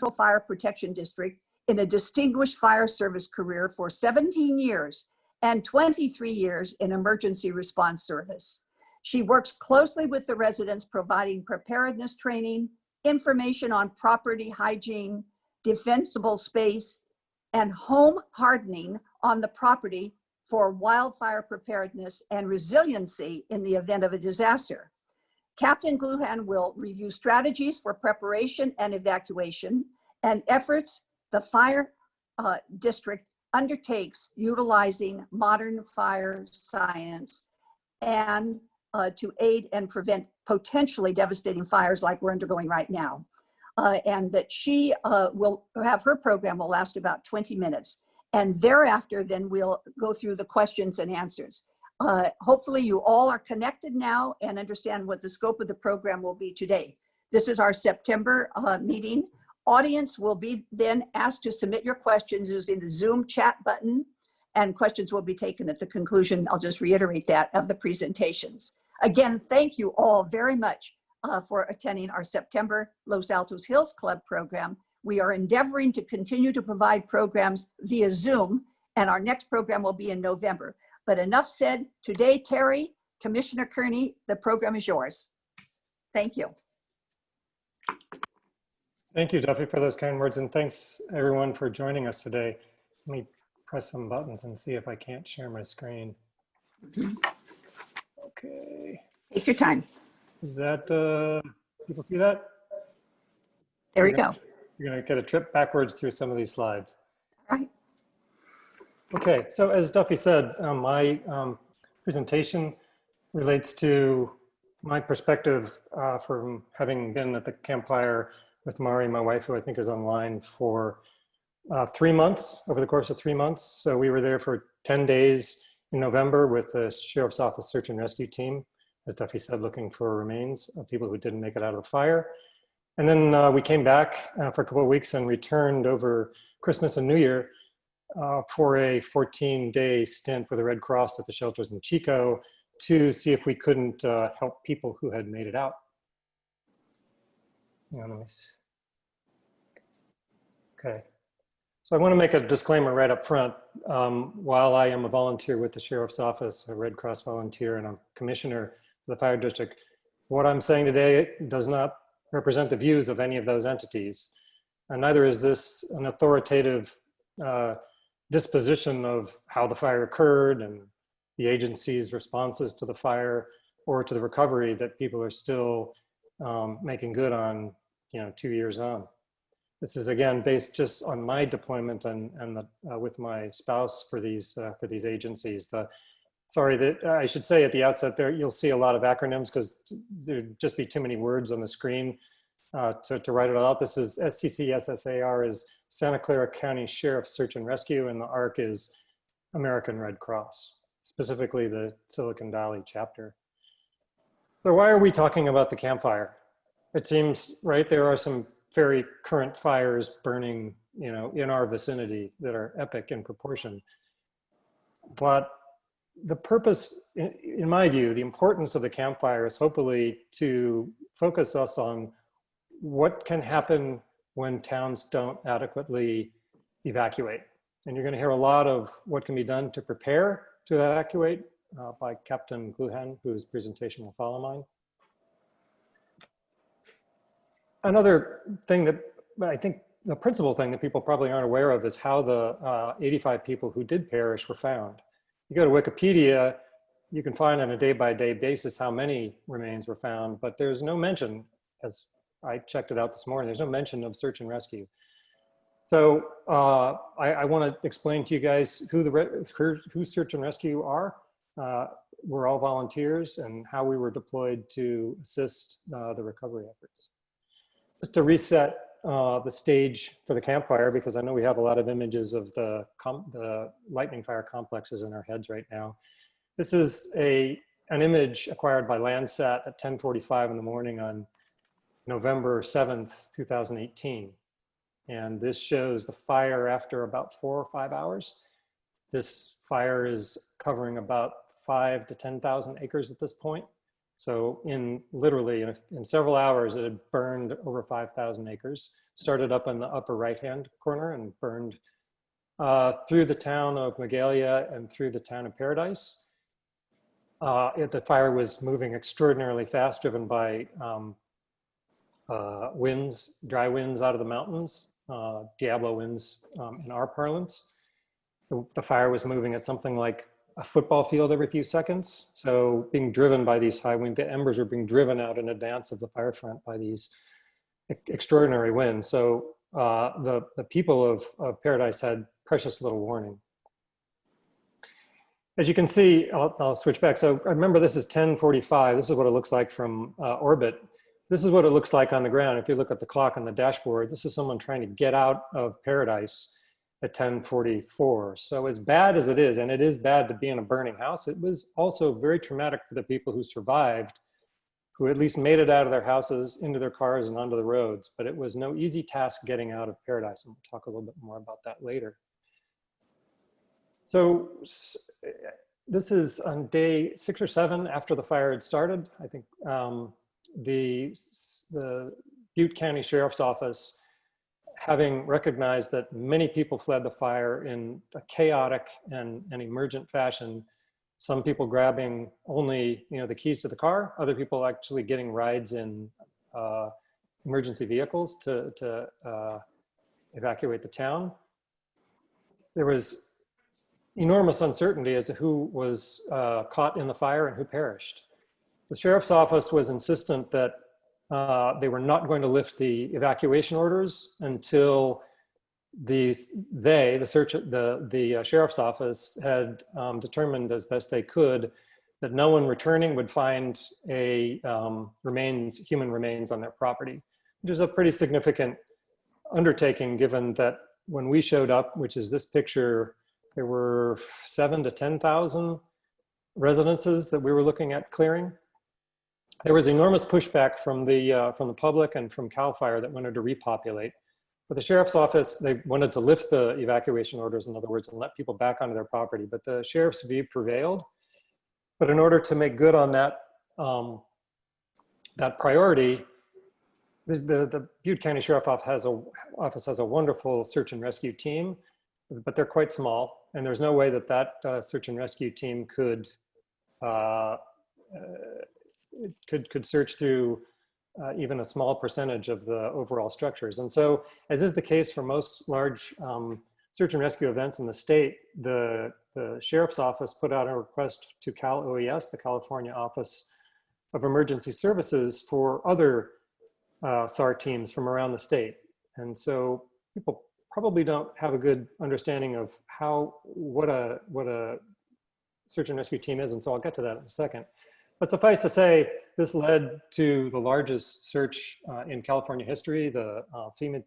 Fire Protection District in a distinguished fire service career for 17 years and 23 years in emergency response service. She works closely with the residents, providing preparedness training, information on property hygiene, defensible space, and home hardening on the property for wildfire preparedness and resiliency in the event of a disaster. Captain Gluhan will review strategies for preparation and evacuation and efforts the fire district undertakes utilizing modern fire science and to aid and prevent potentially devastating fires like we're undergoing right now. And that she will have her program will last about 20 minutes. And thereafter, then we'll go through the questions and answers. Hopefully you all are connected now and understand what the scope of the program will be today. This is our September meeting. Audience will be then asked to submit your questions using the Zoom chat button, and questions will be taken at the conclusion, I'll just reiterate that, of the presentations. Again, thank you all very much for attending our September Los Altos Hills Club program. We are endeavoring to continue to provide programs via Zoom, and our next program will be in November. But enough said. Today, Terry, Commissioner Kearny, the program is yours. Thank you. Thank you, Duffy, for those kind words, and thanks everyone for joining us today. Let me press some buttons and see if I can't share my screen. Okay. Take your time. Is that, people see that? There we go. You're gonna get a trip backwards through some of these slides. All right. Okay, so as Duffy said, my presentation relates to my perspective from having been at the campfire with Mari, my wife, who I think is online, for 3 months, over the course of 3 months. So we were there for 10 days in November with the Sheriff's Office Search and Rescue Team, as Duffy said, looking for remains of people who didn't make it out of the fire. And then we came back for a couple of weeks and returned over Christmas and New Year for a 14-day stint with the Red Cross at the shelters in Chico to see if we couldn't help people who had made it out. Let me see. Okay. So I want to make a disclaimer right up front. While I am a volunteer with the Sheriff's Office, a Red Cross volunteer, and a commissioner for the fire district, what I'm saying today does not represent the views of any of those entities. And neither is this an authoritative disposition of how the fire occurred and the agency's responses to the fire or to the recovery that people are still making good on, 2 years on. This is again based just on my deployment and with my spouse for these agencies. Sorry that I should say at the outset there, you'll see a lot of acronyms because there'd just be too many words on the screen to write it all out. This is SCCSSAR is Santa Clara County Sheriff Search and Rescue, and the ARC is American Red Cross, specifically the Silicon Valley chapter. So why are we talking about the campfire? It seems, right, there are some very current fires burning, in our vicinity that are epic in proportion. But the purpose, in my view, the importance of the campfire is hopefully to focus us on what can happen when towns don't adequately evacuate. And you're going to hear a lot of what can be done to prepare to evacuate by Captain Gluhan, whose presentation will follow mine. Another thing that I think the principal thing that people probably aren't aware of is how the 85 people who did perish were found. You go to Wikipedia, you can find on a day-by-day basis how many remains were found, but there's no mention, as I checked it out this morning, there's no mention of search and rescue. So I want to explain to you guys who search and rescue are. We're all volunteers, and how we were deployed to assist the recovery efforts. Just to reset the stage for the campfire, because I know we have a lot of images of the lightning fire complexes in our heads right now. This is an image acquired by Landsat at 10:45 in the morning on November 7th, 2018. And this shows the fire after about 4 or 5 hours. This fire is covering about 5,000 to 10,000 acres at this point. So literally in several hours, it had burned over 5,000 acres. Started up in the upper right-hand corner and burned through the town of Magalia and through the town of Paradise. The fire was moving extraordinarily fast, driven by winds, dry winds out of the mountains, Diablo winds in our parlance. The fire was moving at something like a football field every few seconds. So being driven by these high wind, the embers were being driven out in advance of the fire front by these extraordinary winds. So the people of Paradise had precious little warning. As you can see, I'll switch back. So remember, this is 10:45. This is what it looks like from orbit. This is what it looks like on the ground. If you look at the clock on the dashboard, this is someone trying to get out of Paradise at 10:44. So as bad as it is, and it is bad to be in a burning house, it was also very traumatic for the people who survived, who at least made it out of their houses, into their cars and onto the roads. But it was no easy task getting out of Paradise. And we'll talk a little bit more about that later. So this is on day 6 or 7 after the fire had started. I think the Butte County Sheriff's Office, having recognized that many people fled the fire in a chaotic and emergent fashion, some people grabbing only the keys to the car, other people actually getting rides in emergency vehicles to evacuate the town. There was enormous uncertainty as to who was caught in the fire and who perished. The sheriff's office was insistent that they were not going to lift the evacuation orders until the sheriff's office had determined as best they could that no one returning would find human remains on their property, which is a pretty significant undertaking, given that when we showed up, which is this picture, there were 7,000 to 10,000 residences that we were looking at clearing. There was enormous pushback from the public and from CAL FIRE that wanted to repopulate. But the sheriff's office, they wanted to lift the evacuation orders, in other words, and let people back onto their property. But the sheriff's view prevailed. But in order to make good on that, that priority, the Butte County Sheriff's Office has a wonderful search and rescue team, but they're quite small. And there's no way that search and rescue team could search through even a small percentage of the overall structures. And so, as is the case for most large search and rescue events in the state, the Sheriff's Office put out a request to Cal OES, the California Office of Emergency Services, for other SAR teams from around the state. And so people probably don't have a good understanding of what a search and rescue team is, and so I'll get to that in a second. But suffice to say, this led to the largest search in California history. The FEMA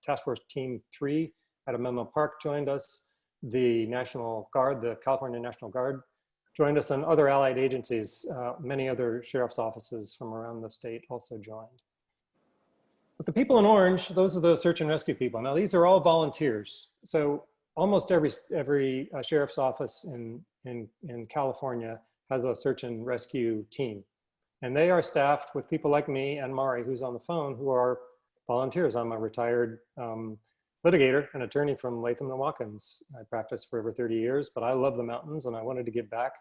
Task Force Team 3 out of Menlo Park joined us. The National Guard, the California National Guard, joined us, and other allied agencies, many other sheriff's offices from around the state also joined. But the people in orange, those are the search and rescue people. Now, these are all volunteers. So almost every sheriff's office in California has a search and rescue team. And they are staffed with people like me and Mari, who's on the phone, who are volunteers. I'm a retired litigator and attorney from Latham & Watkins. I practiced for over 30 years, but I love the mountains and I wanted to give back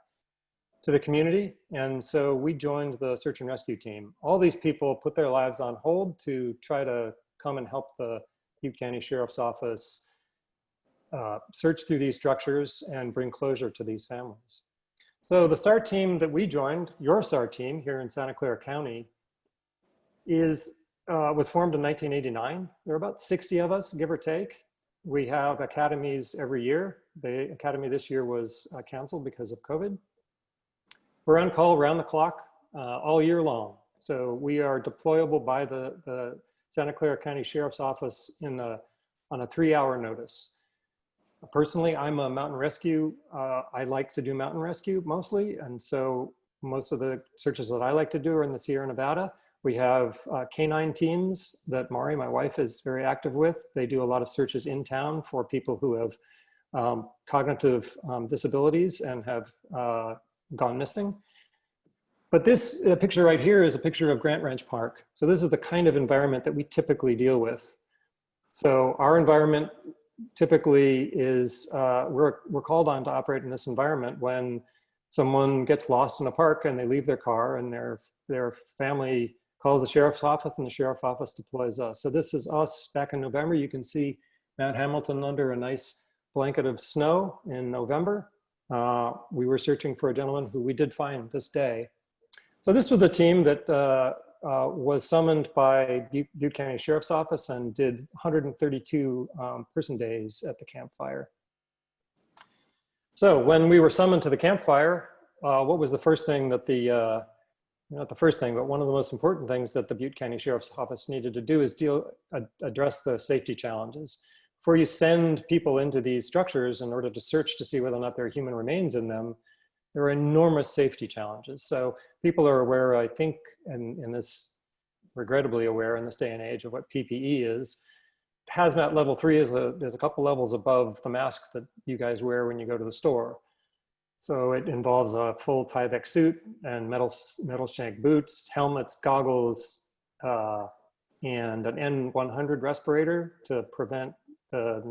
to the community. And so we joined the search and rescue team. All these people put their lives on hold to try to come and help the Butte County Sheriff's Office search through these structures and bring closure to these families. So the SAR team that we joined, your SAR team here in Santa Clara County, was formed in 1989. There are about 60 of us, give or take. We have academies every year. The academy this year was canceled because of COVID. We're on call around the clock all year long. So we are deployable by the Santa Clara County Sheriff's Office on a 3-hour notice. Personally, I'm a mountain rescue. I like to do mountain rescue mostly. And so most of the searches that I like to do are in the Sierra Nevada. We have canine teams that Mari, my wife, is very active with. They do a lot of searches in town for people who have cognitive disabilities and have gone missing. But this picture right here is a picture of Grant Ranch Park. So this is the kind of environment that we typically deal with. So our environment typically is, we're called on to operate in this environment when someone gets lost in a park and they leave their car and their family calls the sheriff's office and the sheriff's office deploys us. So this is us back in November. You can see Mount Hamilton under a nice blanket of snow in November. We were searching for a gentleman who we did find this day. So this was the team that was summoned by Butte County Sheriff's Office and did 132 person days at the campfire. So when we were summoned to the campfire, what was the first thing that not the first thing, but one of the most important things that the Butte County Sheriff's Office needed to do is address the safety challenges. Before you send people into these structures in order to search to see whether or not there are human remains in them, there are enormous safety challenges. So people are aware, I think, and this regrettably aware in this day and age of what PPE is. Hazmat level 3 is a couple levels above the masks that you guys wear when you go to the store. So it involves a full Tyvek suit and metal shank boots, helmets, goggles, and an N100 respirator to prevent the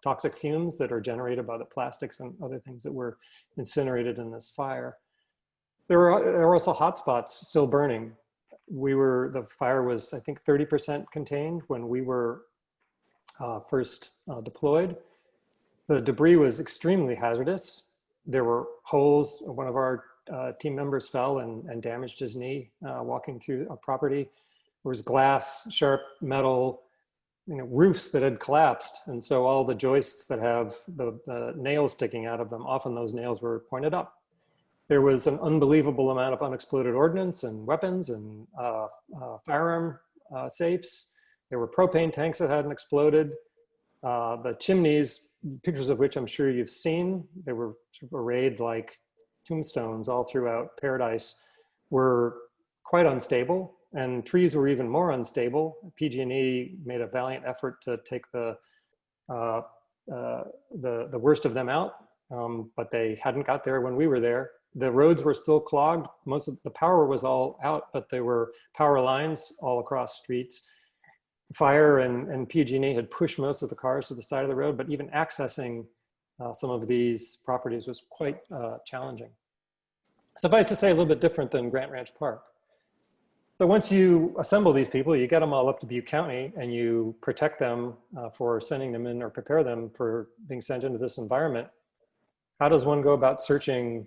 toxic fumes that are generated by the plastics and other things that were incinerated in this fire. There were also hotspots still burning. The fire was, I think, 30% contained when we were first deployed. The debris was extremely hazardous. There were holes. One of our team members fell and damaged his knee walking through a property. There was glass, sharp metal, roofs that had collapsed. And so all the joists that have the nails sticking out of them, often those nails were pointed up. There was an unbelievable amount of unexploded ordnance and weapons and firearm safes. There were propane tanks that hadn't exploded. The chimneys, pictures of which I'm sure you've seen, they were sort of arrayed like tombstones all throughout Paradise, were quite unstable. And trees were even more unstable. PG&E made a valiant effort to take the worst of them out, but they hadn't got there when we were there. The roads were still clogged. Most of the power was all out, but there were power lines all across streets. Fire and PG&E had pushed most of the cars to the side of the road, but even accessing some of these properties was quite challenging. Suffice to say, a little bit different than Grant Ranch Park. So once you assemble these people, you get them all up to Butte County and you protect them for sending them in or prepare them for being sent into this environment. How does one go about searching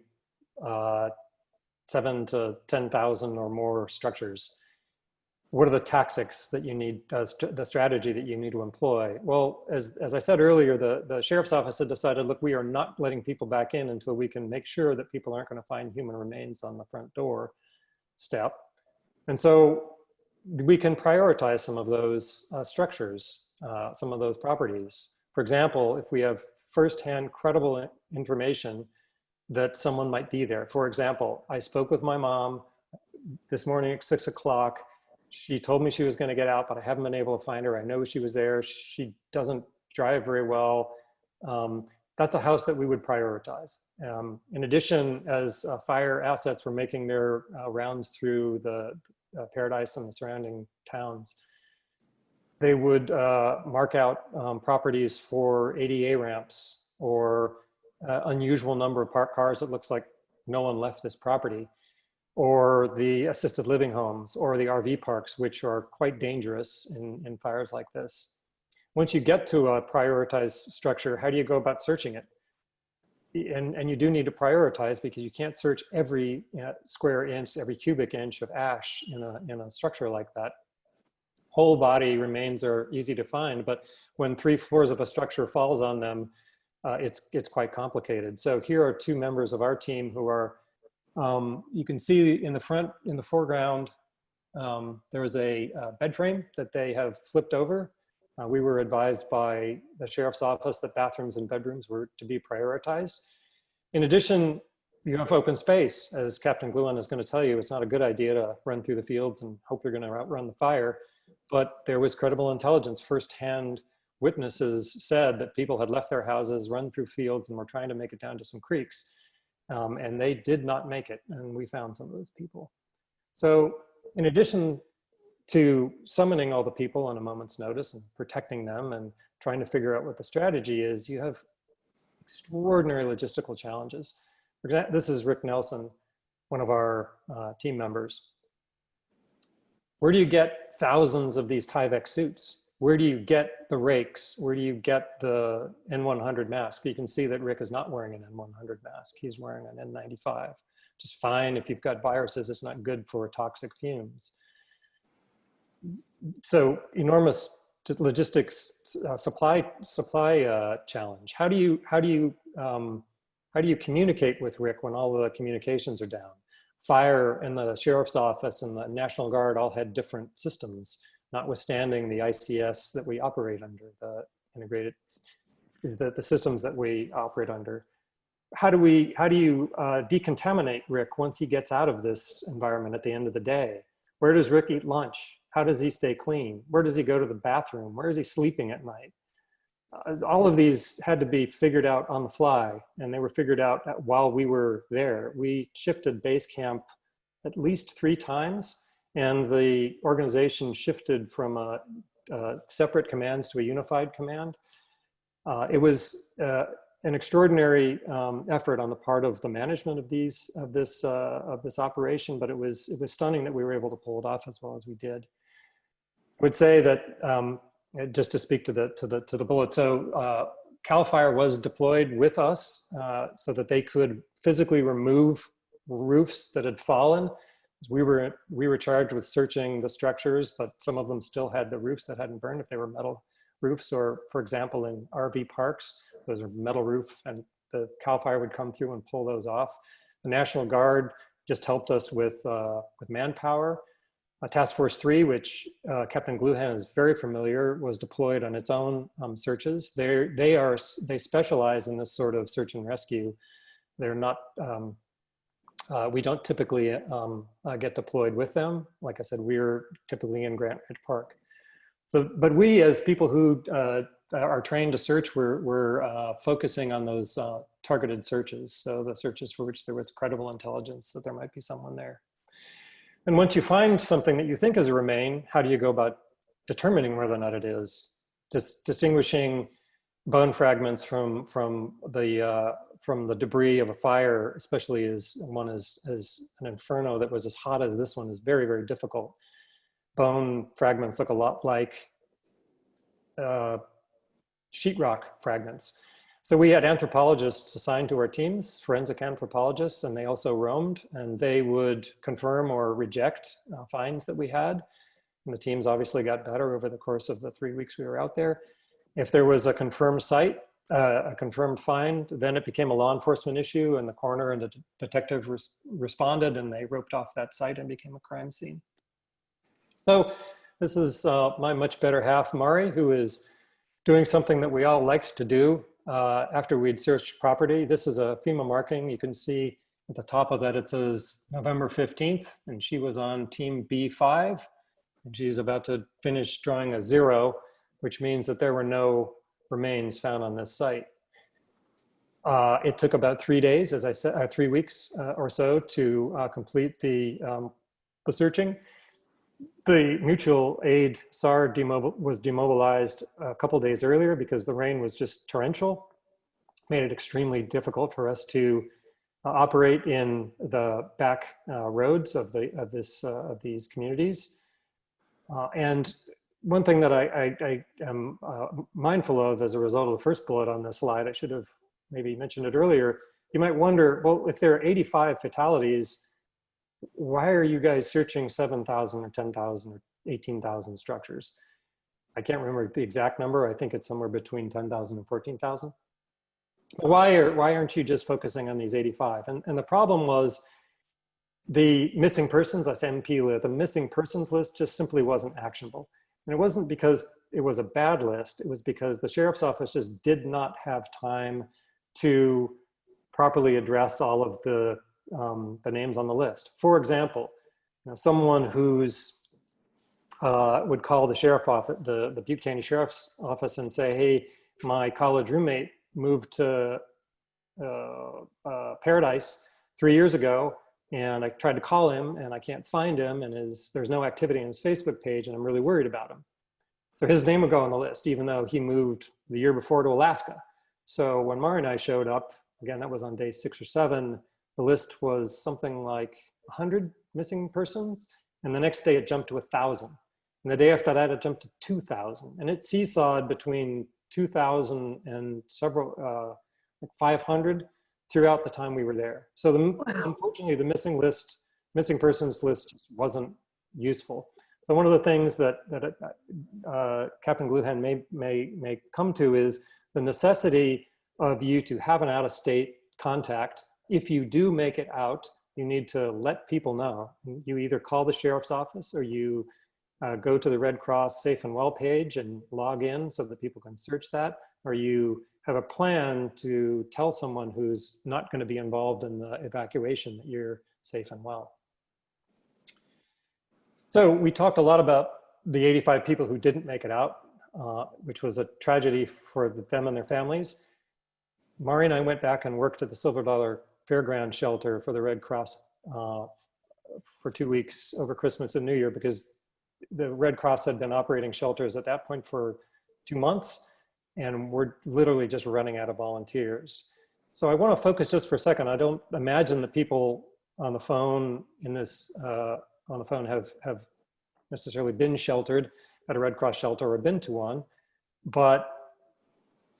7,000 to 10,000 or more structures? What are the tactics that you need, the strategy that you need to employ? Well, as I said earlier, the Sheriff's Office had decided, look, we are not letting people back in until we can make sure that people aren't going to find human remains on the front door step. And so we can prioritize some of those structures, some of those properties. For example, if we have firsthand credible information that someone might be there. For example, I spoke with my mom this morning at 6 o'clock. She told me she was going to get out, but I haven't been able to find her. I know she was there. She doesn't drive very well. That's a house that we would prioritize. In addition, as fire assets were making their rounds through the Paradise and the surrounding towns, they would mark out properties for ADA ramps or unusual number of parked cars that looks like no one left this property, or the assisted living homes or the RV parks, which are quite dangerous in fires like this. Once you get to a prioritized structure, how do you go about searching it? And you do need to prioritize, because you can't search every square inch, every cubic inch of ash in a structure like that. Whole body remains are easy to find, but when 3 floors of a structure falls on them, it's quite complicated. So here are 2 members of our team who are, you can see in the foreground, there is a bed frame that they have flipped over. We were advised by the Sheriff's Office that bathrooms and bedrooms were to be prioritized. In addition, you have open space. As Captain Gluhan is going to tell you, it's not a good idea to run through the fields and hope you're going to outrun the fire. But there was credible intelligence. Firsthand witnesses said that people had left their houses, run through fields, and were trying to make it down to some creeks. and they did not make it, and we found some of those people. So in addition to summoning all the people on a moment's notice and protecting them and trying to figure out what the strategy is, you have extraordinary logistical challenges. For example, this is Rick Nelson, one of our team members. Where do you get thousands of these Tyvek suits? Where do you get the rakes? Where do you get the N100 mask? You can see that Rick is not wearing an N100 mask. He's wearing an N95. Just fine if you've got viruses, it's not good for toxic fumes. So enormous logistics supply challenge. How do you communicate with Rick when all the communications are down? Fire and the sheriff's office and the National Guard all had different systems, notwithstanding the ICS that we operate under, the integrated, the systems that we operate under. How do you decontaminate Rick once he gets out of this environment at the end of the day? Where does Rick eat lunch? How does he stay clean? Where does he go to the bathroom? Where is he sleeping at night? All of these had to be figured out on the fly, and they were figured out while we were there. We shifted base camp at least 3 times, and the organization shifted from separate commands to a unified command. It was an extraordinary effort on the part of the management of this operation, but it was stunning that we were able to pull it off as well as we did. I would say that just to speak to the bullet, so CAL FIRE was deployed with us so that they could physically remove roofs that had fallen. We were charged with searching the structures, but some of them still had the roofs that hadn't burned if they were metal roofs, or for example, in RV parks, those are metal roof, and the CAL FIRE would come through and pull those off. The National Guard just helped us with manpower. Task Force 3, which Captain Gluhan is very familiar, was deployed on its own searches. They specialize in this sort of search and rescue. They're not, we don't typically get deployed with them. Like I said, we're typically in Grant Ridge Park. So, but we as people who are trained to search, we're focusing on those targeted searches. So the searches for which there was credible intelligence that there might be someone there. And once you find something that you think is a remain, how do you go about determining whether or not it is? Just distinguishing bone fragments from the debris of a fire, especially as one is an inferno that was as hot as this one, is very, very difficult. Bone fragments look a lot like sheetrock fragments. So we had anthropologists assigned to our teams, forensic anthropologists, and they also roamed, and they would confirm or reject finds that we had. And the teams obviously got better over the course of the 3 weeks we were out there. If there was a confirmed site, a confirmed find, then it became a law enforcement issue, and the coroner and the detective responded, and they roped off that site and became a crime scene. So this is my much better half, Mari, who is doing something that we all liked to do after we'd searched property. This is a FEMA marking. You can see at the top of that, it says November 15th, and she was on team B5, and she's about to finish drawing a 0, which means that there were no remains found on this site. It took about 3 days, as I said, 3 weeks or so to complete the searching. The mutual aid SAR was demobilized a couple days earlier because the rain was just torrential. Made it extremely difficult for us to operate in the back roads of these communities. And one thing that I am mindful of as a result of the first bullet on this slide, I should have maybe mentioned it earlier. You might wonder, well, if there are 85 fatalities, why are you guys searching 7,000 or 10,000 or 18,000 structures? I can't remember the exact number. I think it's somewhere between 10,000 and 14,000. Why aren't you just focusing on these 85? And the problem was the missing persons, that's MP list, the missing persons list just simply wasn't actionable. And it wasn't because it was a bad list. It was because the sheriff's office just did not have time to properly address all of the names on the list. For example, someone who's would call the sheriff office, the Butte County Sheriff's Office, and say, "Hey, my college roommate moved to Paradise 3 years ago, and I tried to call him and I can't find him, and there's no activity on his Facebook page, and I'm really worried about him. So his name would go on the list, even though he moved the year before to Alaska. So when Mari and I showed up, again, that was on day 6 or 7, the list was something like 100 missing persons. And the next day it jumped to 1,000. And the day after that, it jumped to 2,000. And it seesawed between 2,000 and several, like 500 throughout the time we were there. So unfortunately, the missing persons list just wasn't useful. So one of the things that Captain Gluhan may come to is the necessity of you to have an out-of-state contact. If you do make it out, you need to let people know. You either call the sheriff's office, or you go to the Red Cross Safe and Well page and log in so that people can search that, or you have a plan to tell someone who's not going to be involved in the evacuation that you're safe and well. So we talked a lot about the 85 people who didn't make it out, which was a tragedy for them and their families. Mari and I went back and worked at the Silver Dollar Fairground shelter for the Red Cross for 2 weeks over Christmas and New Year, because the Red Cross had been operating shelters at that point for 2 months, and we're literally just running out of volunteers. So I want to focus just for a second. I don't imagine the people on the phone have necessarily been sheltered at a Red Cross shelter or been to one, but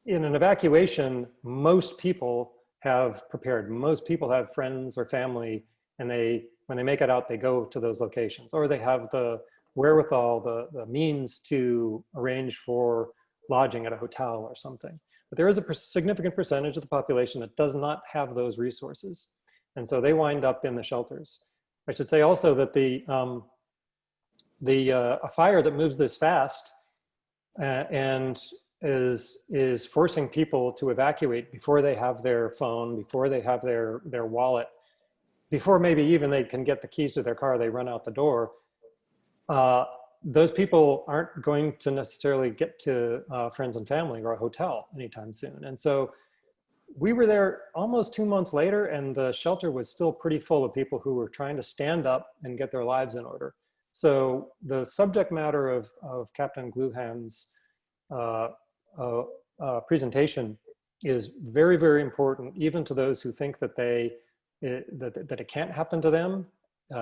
in an evacuation, most people have prepared. Most people have friends or family, and when they make it out, they go to those locations, or they have the wherewithal, the means to arrange for lodging at a hotel or something. But there is a significant percentage of the population that does not have those resources. And so they wind up in the shelters. I should say also that a fire that moves this fast and is forcing people to evacuate before they have their phone, before they have their wallet, before maybe even they can get the keys to their car, they run out the door. Those people aren't going to necessarily get to friends and family or a hotel anytime soon. And so we were there almost 2 months later, and the shelter was still pretty full of people who were trying to stand up and get their lives in order. So the subject matter of Captain Gluhan's presentation is very, very important, even to those who think that that it can't happen to them.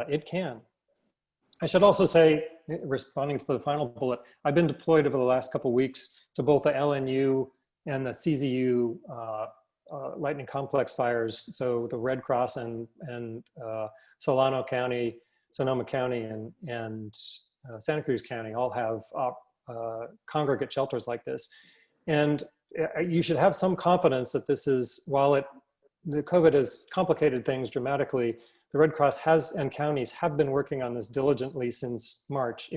It can. I should also say, responding to the final bullet, I've been deployed over the last couple of weeks to both the LNU and the CZU lightning complex fires. So the Red Cross and Solano County, Sonoma County, and Santa Cruz County all have congregate shelters like this. And you should have some confidence that this is, while the COVID has complicated things dramatically, the Red Cross and counties have been working on this diligently since March.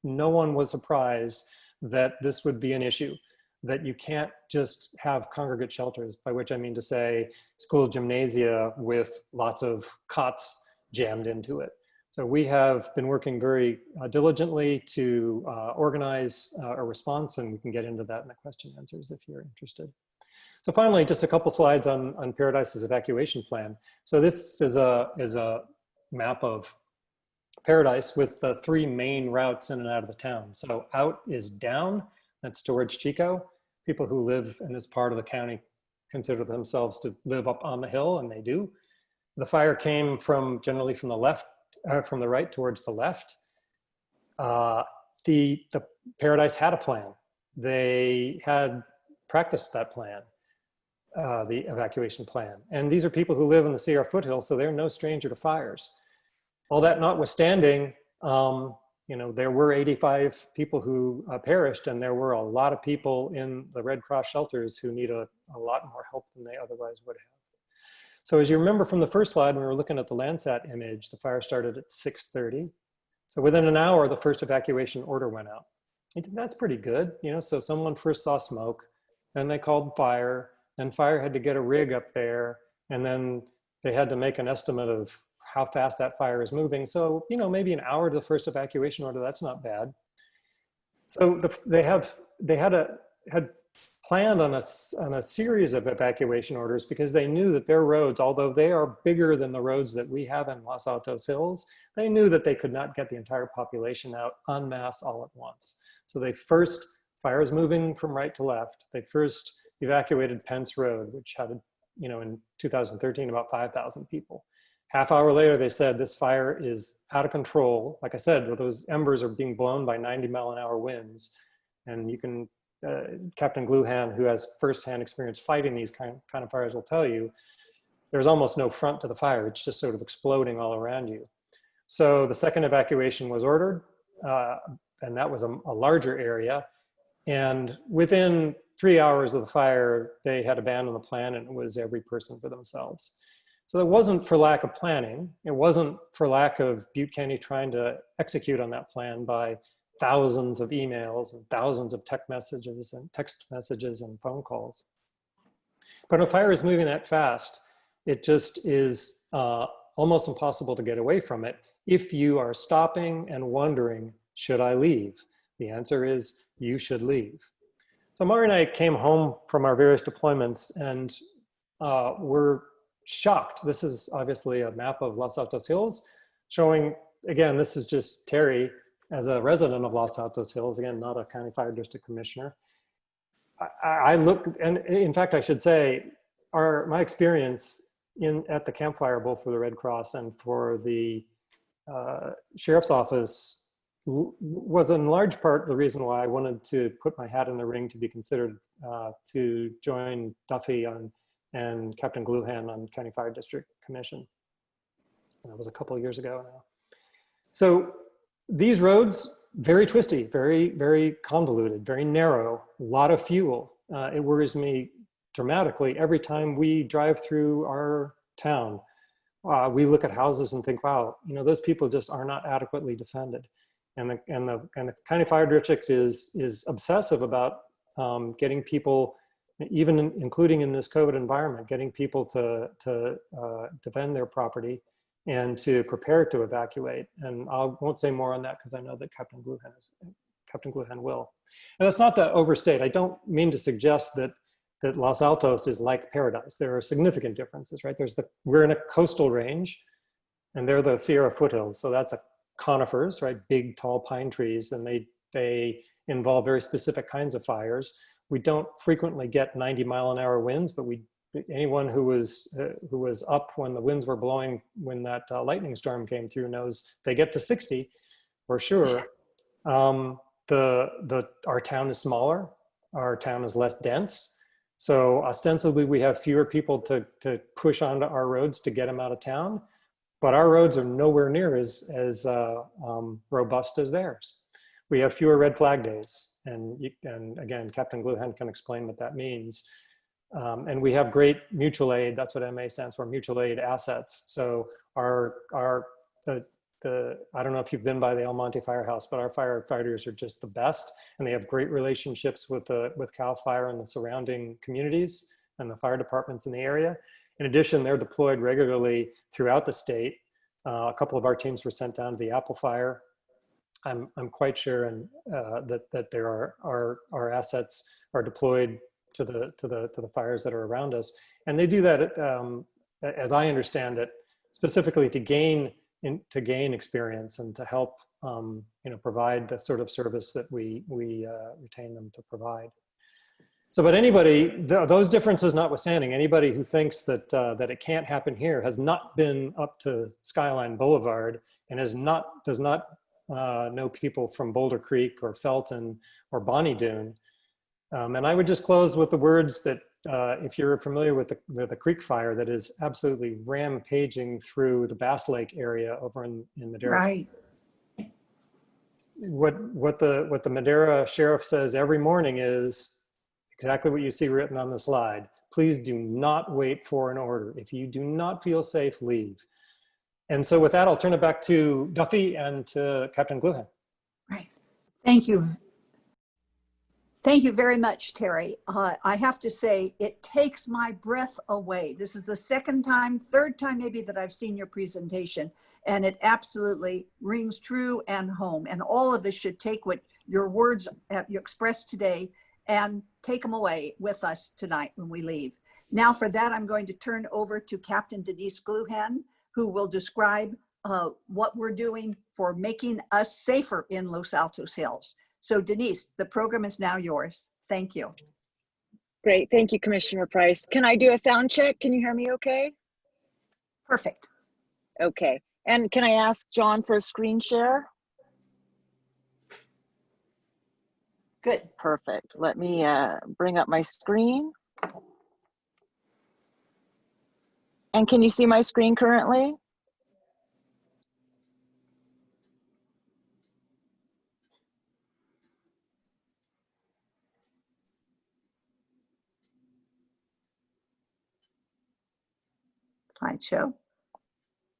No one was surprised that this would be an issue, that you can't just have congregate shelters, by which I mean to say school gymnasia with lots of cots jammed into it. So we have been working very diligently to organize a response, and we can get into that in the question and answers if you're interested. So finally, just a couple slides on Paradise's evacuation plan. So this is a map of Paradise with the 3 main routes in and out of the town. So out is down, that's towards Chico. People who live in this part of the county consider themselves to live up on the hill, and they do. The fire came generally from the left, from the right towards the left. The Paradise had a plan. They had practiced that plan, the evacuation plan. And these are people who live in the Sierra foothills, so they're no stranger to fires. All that notwithstanding, there were 85 people who perished, and there were a lot of people in the Red Cross shelters who need a lot more help than they otherwise would have. So as you remember from the first slide, when we were looking at the Landsat image, the fire started at 6:30. So within an hour, the first evacuation order went out. That's pretty good, so someone first saw smoke, then they called fire, and fire had to get a rig up there, and then they had to make an estimate of how fast that fire is moving. So, maybe an hour to the first evacuation order, that's not bad. So they had planned on a series of evacuation orders because they knew that their roads, although they are bigger than the roads that we have in Los Altos Hills, they knew that they could not get the entire population out en masse all at once. So they first, fires moving from right to left, they first evacuated Pence Road, which had, you know, in 2013, about 5,000 people. Half hour later, they said this fire is out of control. Like I said, those embers are being blown by 90-mile-an-hour winds. And you can, Captain Gluhan, who has firsthand experience fighting these kind of fires, will tell you, there's almost no front to the fire. It's just sort of exploding all around you. So the second evacuation was ordered, and that was a larger area. And within 3 hours of the fire, they had abandoned the plan, and it was every person for themselves. So it wasn't for lack of planning. It wasn't for lack of Butte County trying to execute on that plan by thousands of emails and thousands of text messages and phone calls. But if a fire is moving that fast, it just is almost impossible to get away from it if you are stopping and wondering, should I leave? The answer is you should leave. So Mari and I came home from our various deployments and we're shocked. This is obviously a map of Los Altos Hills showing, again, this is just Terry as a resident of Los Altos Hills, again, not a county fire district commissioner. I look, and in fact, I should say, my experience at the campfire, both for the Red Cross and for the sheriff's office, was in large part the reason why I wanted to put my hat in the ring to be considered to join Duffy and Captain Gluhan on County Fire District Commission. And that was a couple of years ago now. So these roads, very twisty, very, very convoluted, very narrow, a lot of fuel. It worries me dramatically every time we drive through our town. We look at houses and think, wow, you know, those people just are not adequately defended. And the county fire district is obsessive about getting people, even including in this COVID environment, getting people to defend their property and to prepare to evacuate. And I won't say more on that because I know that Captain Gluhan will. And that's not to overstate. I don't mean to suggest that Los Altos is like paradise. There are significant differences, right? We're in a coastal range and they're the Sierra foothills. So that's a conifers, right? Big, tall pine trees, and they involve very specific kinds of fires. We don't frequently get 90-mile-an-hour winds, but anyone who was up when the winds were blowing when that lightning storm came through knows they get to 60 for sure. Our town is smaller. Our town is less dense. So ostensibly we have fewer people to push onto our roads to get them out of town, but our roads are nowhere near as robust as theirs. We have fewer red flag days. And again, Captain Gluhan can explain what that means. And we have great mutual aid. That's what MA stands for, mutual aid assets. So I don't know if you've been by the El Monte Firehouse, but our firefighters are just the best, and they have great relationships with CAL FIRE and the surrounding communities and the fire departments in the area. In addition, they're deployed regularly throughout the state. A couple of our teams were sent down to the Apple Fire. I'm quite sure that there our assets are deployed to the fires that are around us, and they do that as I understand it, specifically to gain experience and to help provide the sort of service that we retain them to provide. So, but anybody, those differences notwithstanding, anybody who thinks that it can't happen here has not been up to Skyline Boulevard and does not know people from Boulder Creek or Felton or Bonnie Doon. And I would just close with the words that if you're familiar with the creek fire that is absolutely rampaging through the Bass Lake area over in Madera. Right. What the Madera sheriff says every morning is exactly what you see written on the slide. Please do not wait for an order. If you do not feel safe, leave. And so with that, I'll turn it back to Duffy and to Captain Gluhan. Right. Thank you. Thank you very much, Terry. I have to say, it takes my breath away. This is the third time maybe that I've seen your presentation, and it absolutely rings true and home. And all of us should take what your words you expressed today and take them away with us tonight when we leave. Now for that, I'm going to turn over to Captain Denise Gluhan, who will describe what we're doing for making us safer in Los Altos Hills. So Denise, the program is now yours. Thank you. Great, thank you, Commissioner Price. Can I do a sound check? Can you hear me okay? Perfect. Okay, and can I ask John for a screen share? Good. Perfect, let me bring up my screen. And can you see my screen currently? Slideshow.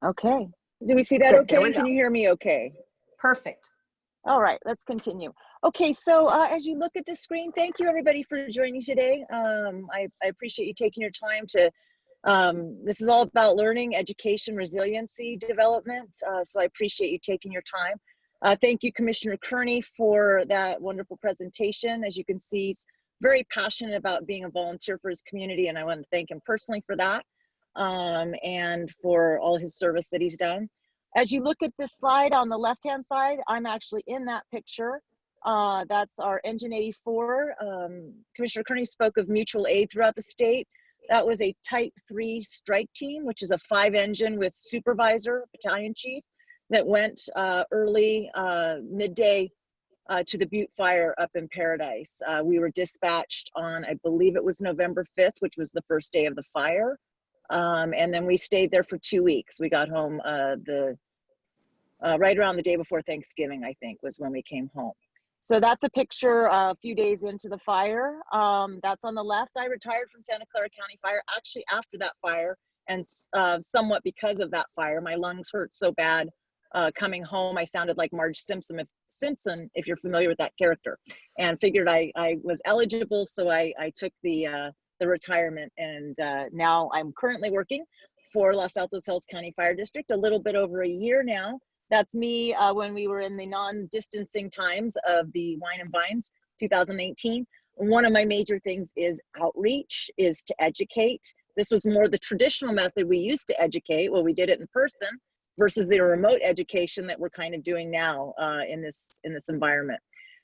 Okay, do we see that Good, there okay? we Can go. you hear me okay? Perfect. All right, let's continue. Okay, so as you look at the screen, thank you everybody for joining today. I appreciate you taking your time to, this is all about learning, education, resiliency development. So I appreciate you taking your time. Thank you, Commissioner Kearny, for that wonderful presentation. As you can see, he's very passionate about being a volunteer for his community, and I want to thank him personally for that, and for all his service that he's done. As you look at this slide on the left-hand side, I'm actually in that picture. That's our Engine 84. Commissioner Kearny spoke of mutual aid throughout the state. That was a Type 3 strike team, which is a 5-engine with supervisor, battalion chief, that went early midday to the Butte Fire up in Paradise. We were dispatched on, I believe it was November 5th, which was the first day of the fire. And then we stayed there for 2 weeks. We got home right around the day before Thanksgiving, I think, was when we came home. So that's a picture a few days into the fire. That's on the left. I retired from Santa Clara County Fire actually after that fire, and somewhat because of that fire. My lungs hurt so bad coming home. I sounded like Marge Simpson, if you're familiar with that character, and figured I was eligible, so I took the retirement, and now I'm currently working for Los Altos Hills County Fire District, a little bit over a year now. That's me when we were in the non-distancing times of the Wine and Vines 2018. One of my major things is outreach, is to educate. This was more the traditional method we used to educate. Well, we did it in person versus the remote education that we're kind of doing now in this environment.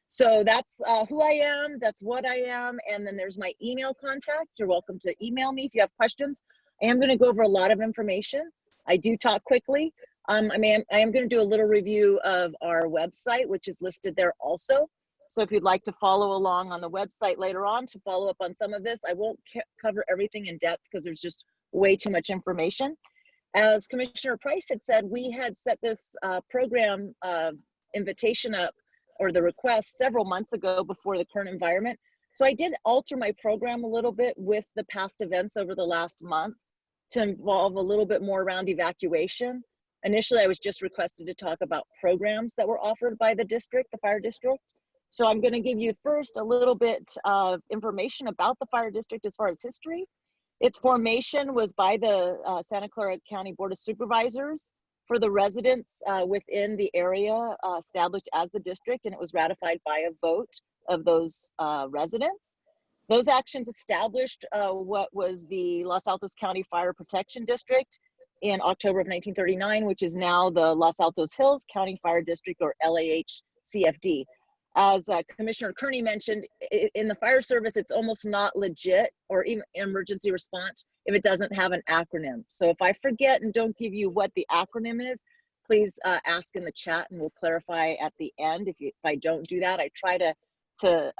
So that's who I am, that's what I am, and then there's my email contact. You're welcome to email me if you have questions. I am going to go over a lot of information. I do talk quickly. I am going to do a little review of our website, which is listed there also. So if you'd like to follow along on the website later on to follow up on some of this, I won't cover everything in depth because there's just way too much information. As Commissioner Price had said, we had set this program invitation up, or the request, several months ago before the current environment. So I did alter my program a little bit with the past events over the last month to involve a little bit more around evacuation. Initially, I was just requested to talk about programs that were offered by the district, the fire district. So I'm going to give you first a little bit of information about the fire district as far as history. Its formation was by the Santa Clara County Board of Supervisors for the residents within the area established as the district, and it was ratified by a vote of those residents. Those actions established what was the Los Altos County Fire Protection District in October of 1939, which is now the Los Altos Hills County Fire District, or LAHCFD. As Commissioner Kearny mentioned, in the fire service, it's almost not legit, or even emergency response, if it doesn't have an acronym. So if I forget and don't give you what the acronym is, please ask in the chat and we'll clarify at the end. If I don't do that, I try to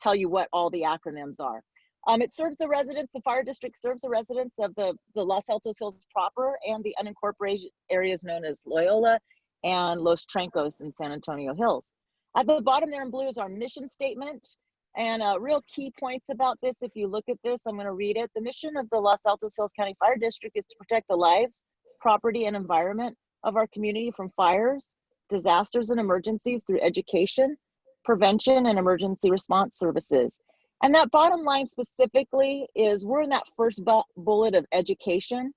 tell you what all the acronyms are. It serves the residents, the fire district serves the residents of the Los Altos Hills proper and the unincorporated areas known as Loyola and Los Trancos in San Antonio Hills. At the bottom there in blue is our mission statement, and real key points about this. If you look at this, I'm going to read it. The mission of the Los Altos Hills County Fire District is to protect the lives, property, and environment of our community from fires, disasters, and emergencies through education, prevention, and emergency response services. And that bottom line specifically is we're in that first bullet of education.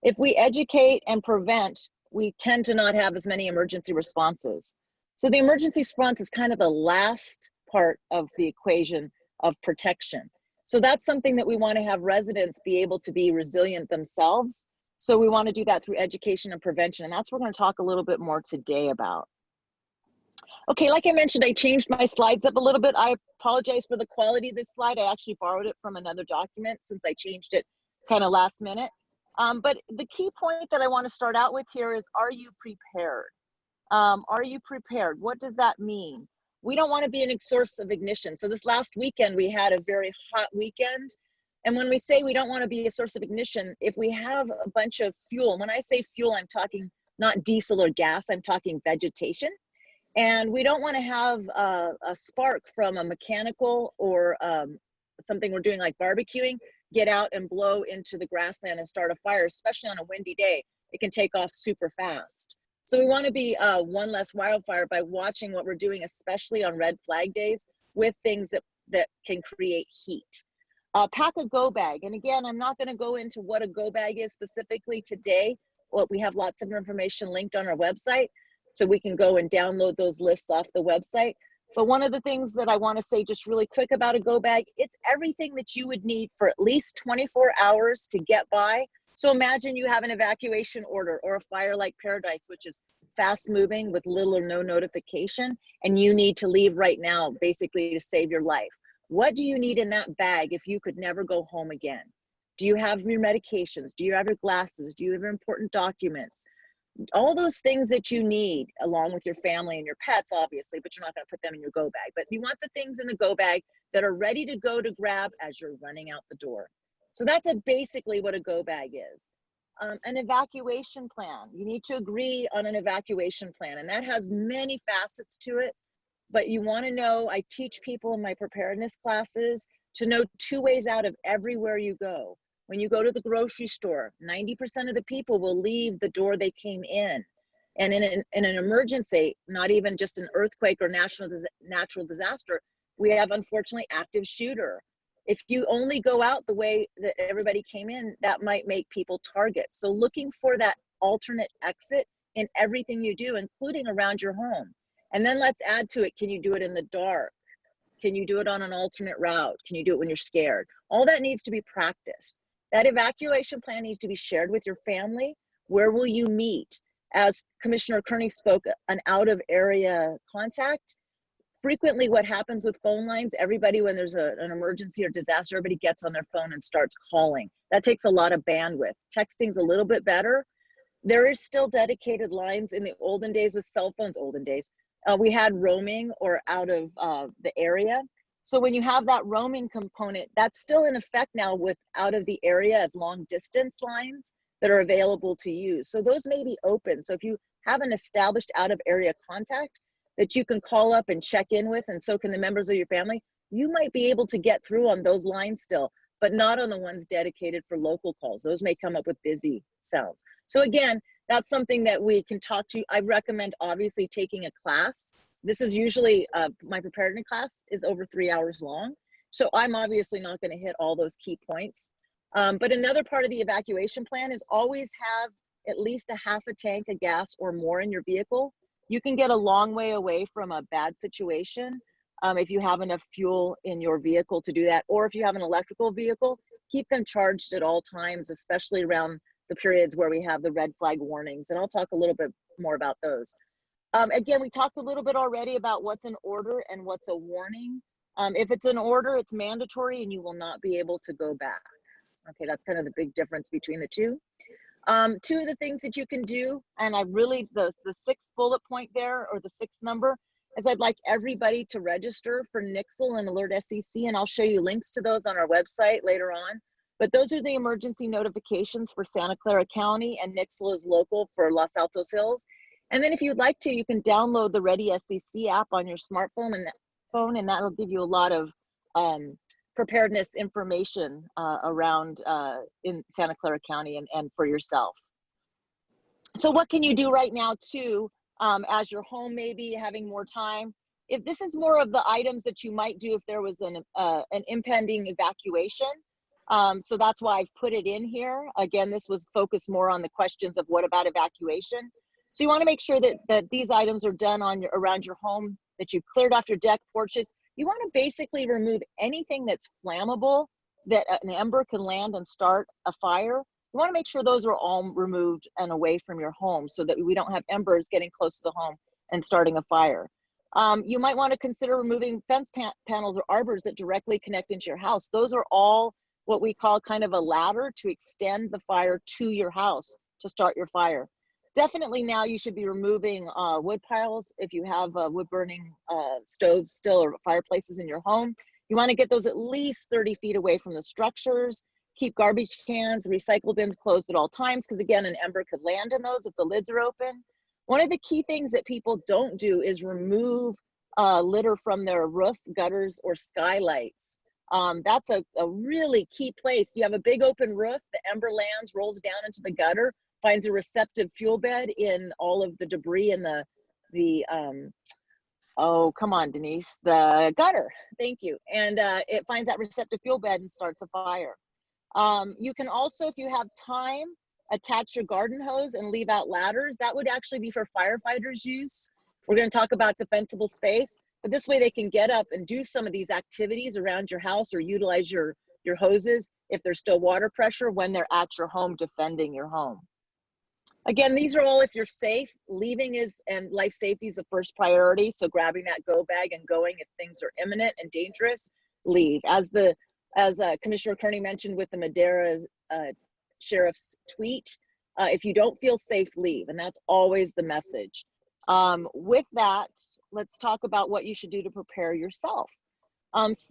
If we educate and prevent, we tend to not have as many emergency responses. So the emergency response is kind of the last part of the equation of protection. So that's something that we want to have residents be able to be resilient themselves. So we want to do that through education and prevention. And that's what we're going to talk a little bit more today about. Okay, like I mentioned, I changed my slides up a little bit. I apologize for the quality of this slide. I actually borrowed it from another document since I changed it kind of last minute. But the key point that I want to start out with here is, are you prepared? Are you prepared? What does that mean? We don't want to be a source of ignition. So this last weekend, we had a very hot weekend. And when we say we don't want to be a source of ignition, if we have a bunch of fuel, when I say fuel, I'm talking not diesel or gas, I'm talking vegetation. And we don't want to have a spark from a mechanical or something we're doing like barbecuing, get out and blow into the grassland and start a fire, especially on a windy day. It can take off super fast. So we want to be one less wildfire by watching what we're doing, especially on red flag days, with things that can create heat. Pack a go bag. And again, I'm not going to go into what a go bag is specifically today. Well, we have lots of information linked on our website, so we can go and download those lists off the website. But one of the things that I want to say just really quick about a go bag, it's everything that you would need for at least 24 hours to get by. So imagine you have an evacuation order or a fire like Paradise, which is fast moving with little or no notification, and you need to leave right now, basically to save your life. What do you need in that bag if you could never go home again? Do you have your medications? Do you have your glasses? Do you have your important documents? All those things that you need, along with your family and your pets, obviously, but you're not going to put them in your go bag. But you want the things in the go bag that are ready to go to grab as you're running out the door. So that's basically what a go bag is. An evacuation plan. You need to agree on an evacuation plan, and that has many facets to it. But you want to know, I teach people in my preparedness classes to know 2 ways out of everywhere you go. When you go to the grocery store, 90% of the people will leave the door they came in. And in an emergency, not even just an earthquake or natural disaster, we have, unfortunately, active shooter. If you only go out the way that everybody came in, that might make people targets. So looking for that alternate exit in everything you do, including around your home. And then let's add to it, can you do it in the dark? Can you do it on an alternate route? Can you do it when you're scared? All that needs to be practiced. That evacuation plan needs to be shared with your family. Where will you meet? As Commissioner Kearny spoke, an out of area contact. Frequently what happens with phone lines, everybody, when there's an emergency or disaster, everybody gets on their phone and starts calling. That takes a lot of bandwidth. Texting's a little bit better. There is still dedicated lines. In the olden days with cell phones, we had roaming or out of the area. So when you have that roaming component, that's still in effect now with out of the area as long distance lines that are available to use. So those may be open. So if you have an established out of area contact that you can call up and check in with, and so can the members of your family, you might be able to get through on those lines still, but not on the ones dedicated for local calls. Those may come up with busy sounds. So again, that's something that we can talk to. I recommend obviously taking a class. This is usually, my preparedness class is over 3 hours long. So I'm obviously not going to hit all those key points. But another part of the evacuation plan is always have at least a half a tank of gas or more in your vehicle. You can get a long way away from a bad situation if you have enough fuel in your vehicle to do that. Or if you have an electrical vehicle, keep them charged at all times, especially around the periods where we have the red flag warnings. And I'll talk a little bit more about those. Again, we talked a little bit already about what's an order and what's a warning. If it's an order, it's mandatory and you will not be able to go back. Okay, that's kind of the big difference between the two. Two of the things that you can do, and I really, the sixth bullet point there, or the sixth number, is I'd like everybody to register for NIXL and Alert SEC, and I'll show you links to those on our website later on. But those are the emergency notifications for Santa Clara County, and NIXL is local for Los Altos Hills. And then if you'd like to, you can download the Ready SEC app on your smartphone, and that will give you a lot of preparedness information around in Santa Clara County and for yourself. So what can you do right now too, as you're home, maybe having more time? If this is more of the items that you might do if there was an impending evacuation. So that's why I've put it in here. Again, this was focused more on the questions of what about evacuation. So you want to make sure that these items are done on around your home, that you've cleared off your deck, porches. You want to basically remove anything that's flammable that an ember can land and start a fire. You want to make sure those are all removed and away from your home so that we don't have embers getting close to the home and starting a fire. You might want to consider removing fence panels or arbors that directly connect into your house. Those are all what we call kind of a ladder to extend the fire to your house to start your fire. Definitely now you should be removing wood piles if you have wood burning stoves still or fireplaces in your home. You want to get those at least 30 feet away from the structures. Keep garbage cans, recycle bins closed at all times because again, an ember could land in those if the lids are open. One of the key things that people don't do is remove litter from their roof, gutters, or skylights. That's a really key place. You have a big open roof, the ember lands, rolls down into the gutter, finds a receptive fuel bed in all of the debris in the oh, come on, Denise, the gutter, thank you. And it finds that receptive fuel bed and starts a fire. You can also, if you have time, attach your garden hose and leave out ladders. That would actually be for firefighters' use. We're going to talk about defensible space, but this way they can get up and do some of these activities around your house or utilize your hoses if there's still water pressure when they're at your home defending your home. Again, these are all if you're safe. Leaving and life safety is the first priority. So grabbing that go bag and going if things are imminent and dangerous, leave. As Commissioner Kearny mentioned with the Madera Sheriff's tweet, if you don't feel safe, leave. And that's always the message. With that, let's talk about what you should do to prepare yourself.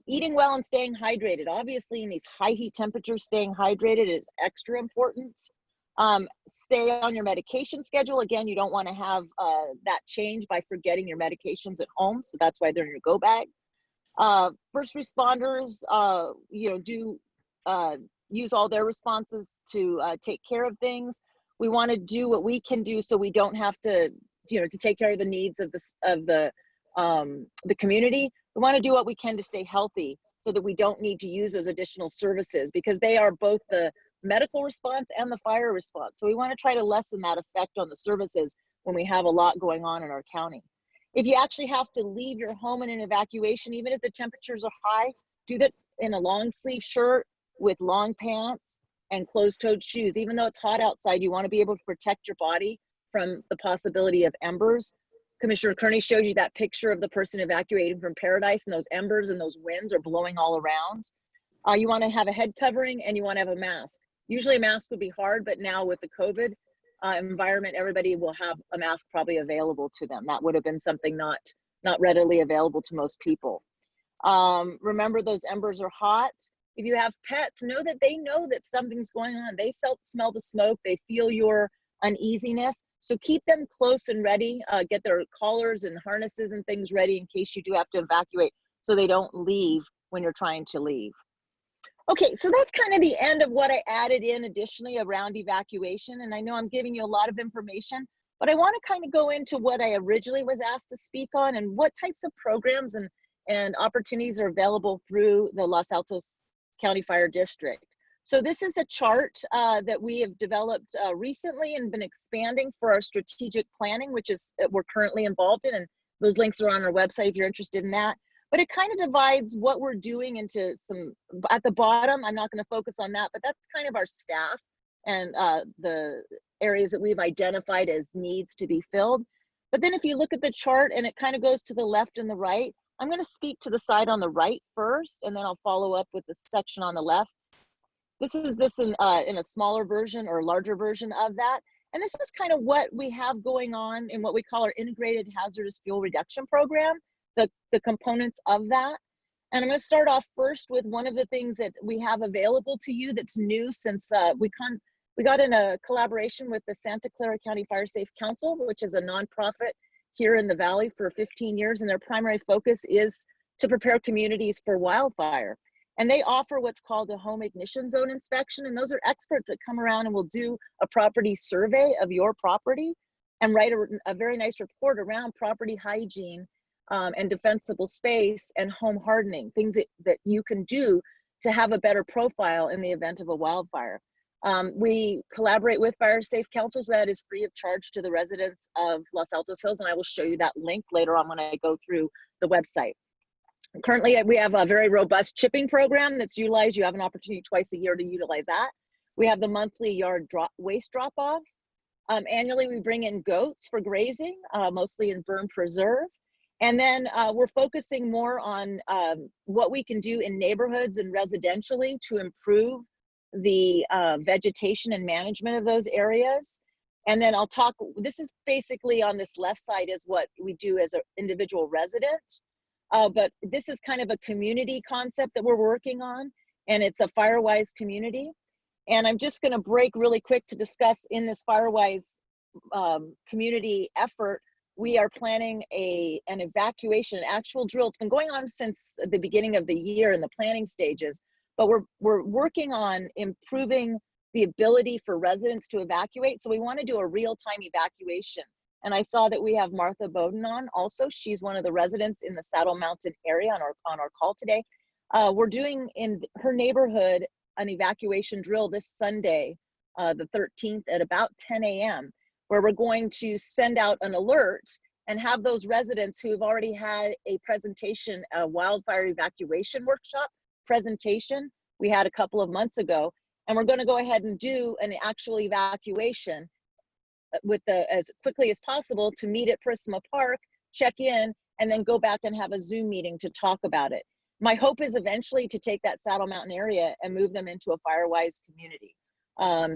Eating well and staying hydrated. Obviously, in these high heat temperatures, staying hydrated is extra important. Stay on your medication schedule. Again, you don't want to have that change by forgetting your medications at home. So that's why they're in your go bag. First responders, do use all their responses to take care of things. We want to do what we can do so we don't have to, to take care of the needs of the community. We want to do what we can to stay healthy so that we don't need to use those additional services because they are both the medical response and the fire response. So we want to try to lessen that effect on the services when we have a lot going on in our county. If you actually have to leave your home in an evacuation, even if the temperatures are high, do that in a long sleeve shirt with long pants and closed-toed shoes. Even though it's hot outside, you want to be able to protect your body from the possibility of embers. Commissioner Kearny showed you that picture of the person evacuating from Paradise, and those embers and those winds are blowing all around. You want to have a head covering and you want to have a mask. Usually a mask would be hard, but now with the COVID environment, everybody will have a mask probably available to them. That would have been something not readily available to most people. Remember, those embers are hot. If you have pets, know that something's going on. They smell the smoke. They feel your uneasiness. So keep them close and ready. Get their collars and harnesses and things ready in case you do have to evacuate so they don't leave when you're trying to leave. Okay, so that's kind of the end of what I added in additionally around evacuation. And I know I'm giving you a lot of information, but I want to kind of go into what I originally was asked to speak on and what types of programs and opportunities are available through the Los Altos County Fire District. So this is a chart that we have developed recently and been expanding for our strategic planning, which is we're currently involved in, and those links are on our website if you're interested in that. But it kind of divides what we're doing into some, at the bottom, I'm not going to focus on that, but that's kind of our staff and the areas that we've identified as needs to be filled. But then if you look at the chart and it kind of goes to the left and the right, I'm going to speak to the side on the right first, and then I'll follow up with the section on the left. This is in a smaller version or larger version of that. And this is kind of what we have going on in what we call our Integrated Hazardous Fuel Reduction Program. The components of that. And I'm going to start off first with one of the things that we have available to you that's new since we got in a collaboration with the Santa Clara County Fire Safe Council, which is a nonprofit here in the Valley for 15 years. And their primary focus is to prepare communities for wildfire. And they offer what's called a home ignition zone inspection. And those are experts that come around and will do a property survey of your property and write a very nice report around property hygiene and defensible space and home hardening, things that you can do to have a better profile in the event of a wildfire. We collaborate with Fire Safe Councils. That is free of charge to the residents of Los Altos Hills, and I will show you that link later on when I go through the website. Currently, we have a very robust chipping program that's utilized. You have an opportunity twice a year to utilize that. We have the monthly yard waste drop off. Annually, we bring in goats for grazing, mostly in burn preserve. And then we're focusing more on what we can do in neighborhoods and residentially to improve the vegetation and management of those areas. And then I'll talk, this is basically on this left side is what we do as an individual resident. But this is kind of a community concept that we're working on, and it's a FireWise community. And I'm just going to break really quick to discuss in this FireWise community effort, we are planning an evacuation, an actual drill. It's been going on since the beginning of the year in the planning stages, but we're working on improving the ability for residents to evacuate. So we want to do a real-time evacuation. And I saw that we have Martha Bowden on also. She's one of the residents in the Saddle Mountain area on our call today. We're doing in her neighborhood an evacuation drill this Sunday, the 13th at about 10 a.m., where we're going to send out an alert and have those residents who have already had a presentation, a wildfire evacuation workshop presentation we had a couple of months ago. And we're going to go ahead and do an actual evacuation with as quickly as possible to meet at Prisma Park, check in, and then go back and have a Zoom meeting to talk about it. My hope is eventually to take that Saddle Mountain area and move them into a FireWise community.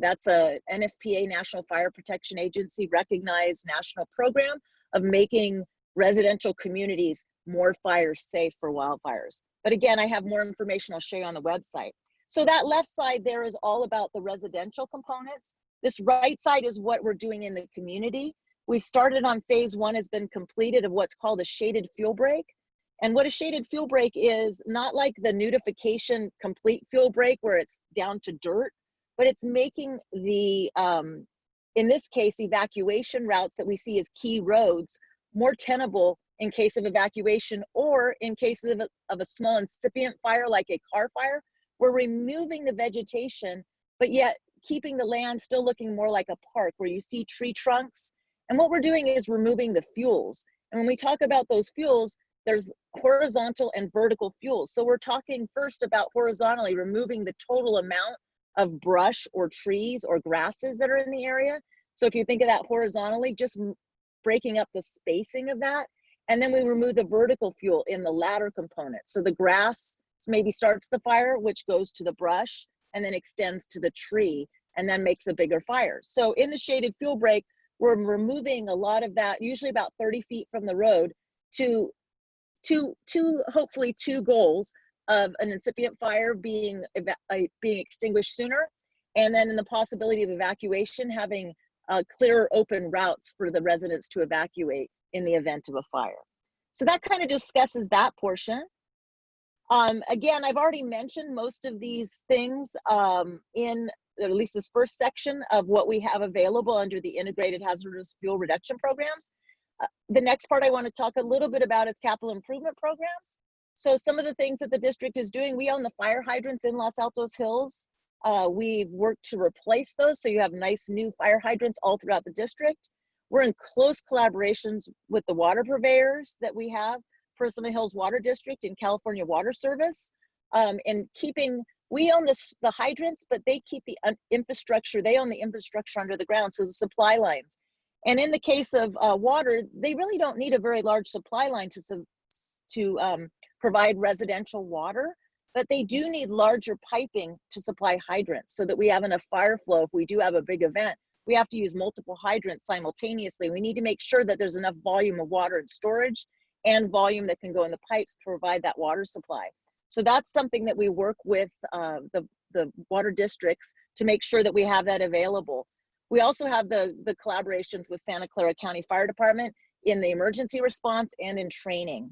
That's a NFPA, National Fire Protection Agency, recognized national program of making residential communities more fire safe for wildfires. But again, I have more information I'll show you on the website. So that left side there is all about the residential components. This right side is what we're doing in the community. We've started on phase 1, has been completed of what's called a shaded fuel break. And what a shaded fuel break is, not like the nudification complete fuel break where it's down to dirt, but it's making the, in this case, evacuation routes that we see as key roads more tenable in case of evacuation, or in cases of a small incipient fire like a car fire. We're removing the vegetation, but yet keeping the land still looking more like a park where you see tree trunks. And what we're doing is removing the fuels. And when we talk about those fuels, there's horizontal and vertical fuels. So we're talking first about horizontally removing the total amount of brush or trees or grasses that are in the area. So if you think of that horizontally, just breaking up the spacing of that. And then we remove the vertical fuel in the latter component. So the grass maybe starts the fire, which goes to the brush and then extends to the tree and then makes a bigger fire. So in the shaded fuel break, we're removing a lot of that, usually about 30 feet from the road, to hopefully two goals of an incipient fire being extinguished sooner, and then in the possibility of evacuation, having clearer open routes for the residents to evacuate in the event of a fire. So that kind of discusses that portion. Again, I've already mentioned most of these things in at least this first section of what we have available under the Integrated Hazardous Fuel Reduction Programs. The next part I want to talk a little bit about is capital improvement programs. So some of the things that the district is doing, we own the fire hydrants in Los Altos Hills. We've worked to replace those, so you have nice new fire hydrants all throughout the district. We're in close collaborations with the water purveyors that we have, Prisma Hills Water District and California Water Service, and we own the hydrants, but they keep the infrastructure, they own the infrastructure under the ground, so the supply lines. And in the case of water, they really don't need a very large supply line to provide residential water, but they do need larger piping to supply hydrants so that we have enough fire flow. If we do have a big event, we have to use multiple hydrants simultaneously. We need to make sure that there's enough volume of water in storage and volume that can go in the pipes to provide that water supply. So that's something that we work with the water districts to make sure that we have that available. We also have the collaborations with Santa Clara County Fire Department in the emergency response and in training.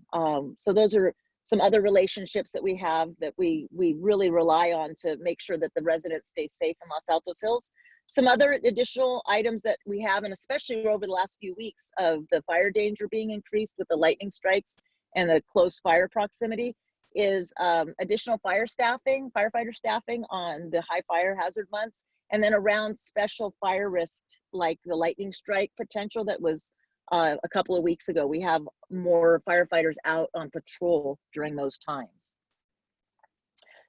So those are some other relationships that we have that we really rely on to make sure that the residents stay safe in Los Altos Hills. Some other additional items that we have, and especially over the last few weeks of the fire danger being increased with the lightning strikes and the close fire proximity, is additional firefighter staffing on the high fire hazard months, and then around special fire risks like the lightning strike potential that was a couple of weeks ago. We have more firefighters out on patrol during those times.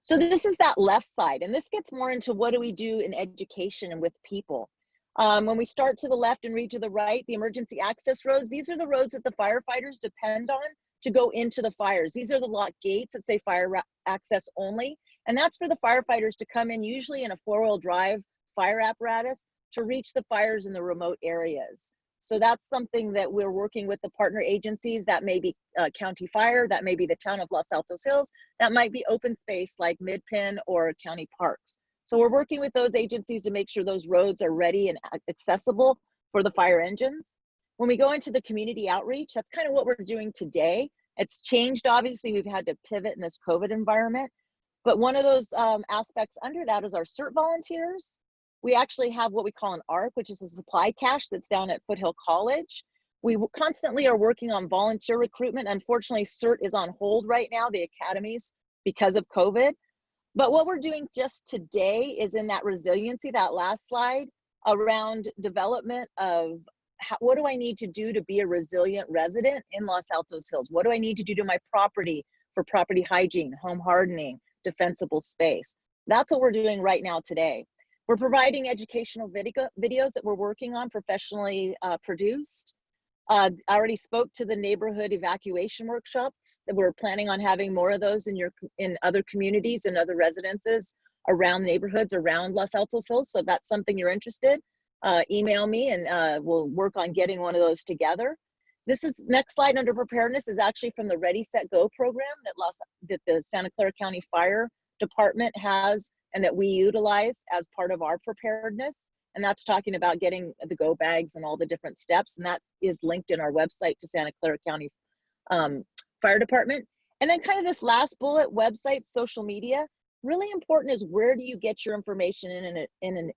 So this is that left side, and this gets more into what do we do in education and with people. When we start to the left and read to the right, the emergency access roads, these are the roads that the firefighters depend on to go into the fires. These are the locked gates that say fire access only, and that's for the firefighters to come in, usually in a 4-wheel drive fire apparatus, to reach the fires in the remote areas. So that's something that we're working with the partner agencies. That may be County Fire, that may be the town of Los Altos Hills, that might be open space like Mid-Penn or County Parks. So we're working with those agencies to make sure those roads are ready and accessible for the fire engines. When we go into the community outreach, that's kind of what we're doing today. It's changed, obviously, we've had to pivot in this COVID environment. But one of those aspects under that is our CERT volunteers. We actually have what we call an ARC, which is a supply cache that's down at Foothill College. We constantly are working on volunteer recruitment. Unfortunately, CERT is on hold right now, the academies, because of COVID. But what we're doing just today is in that resiliency, that last slide, around development of what do I need to do to be a resilient resident in Los Altos Hills? What do I need to do to my property for property hygiene, home hardening, defensible space? That's what we're doing right now today. We're providing educational videos that we're working on, professionally produced. I already spoke to the neighborhood evacuation workshops that we're planning on having more of those in other communities and other residences around neighborhoods around Los Altos Hills. So if that's something you're interested, email me and we'll work on getting one of those together. This is next slide under preparedness is actually from the Ready, Set, Go program that the Santa Clara County Fire Department has and that we utilize as part of our preparedness. And that's talking about getting the go bags and all the different steps. And that is linked in our website to Santa Clara County Fire Department. And then kind of this last bullet, websites, social media, really important is where do you get your information in an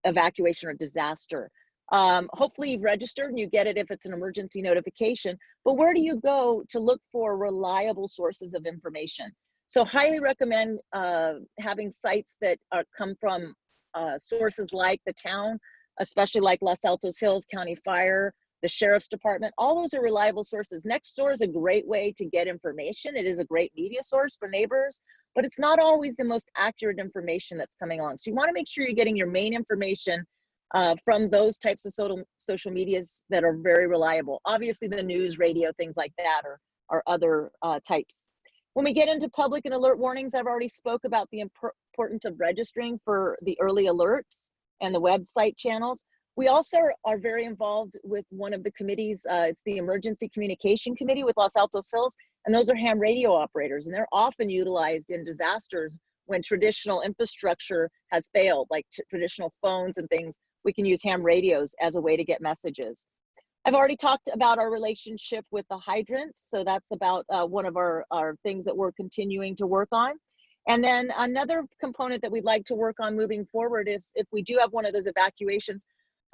evacuation or disaster? Hopefully you've registered and you get it if it's an emergency notification, but where do you go to look for reliable sources of information? So highly recommend having sites that come from sources like the town, especially like Los Altos Hills County Fire, the Sheriff's Department. All those are reliable sources. Nextdoor is a great way to get information. It is a great media source for neighbors, but it's not always the most accurate information that's coming on. So you want to make sure you're getting your main information from those types of social medias that are very reliable. Obviously the news, radio, things like that are other types. When we get into public and alert warnings, I've already spoke about the importance of registering for the early alerts and the website channels. We also are very involved with one of the committees. It's the Emergency Communication Committee with Los Altos Hills, and those are ham radio operators, and they're often utilized in disasters when traditional infrastructure has failed, like traditional phones and things. We can use ham radios as a way to get messages. I've already talked about our relationship with the hydrants. So that's about one of our things that we're continuing to work on. And then another component that we'd like to work on moving forward is if we do have one of those evacuations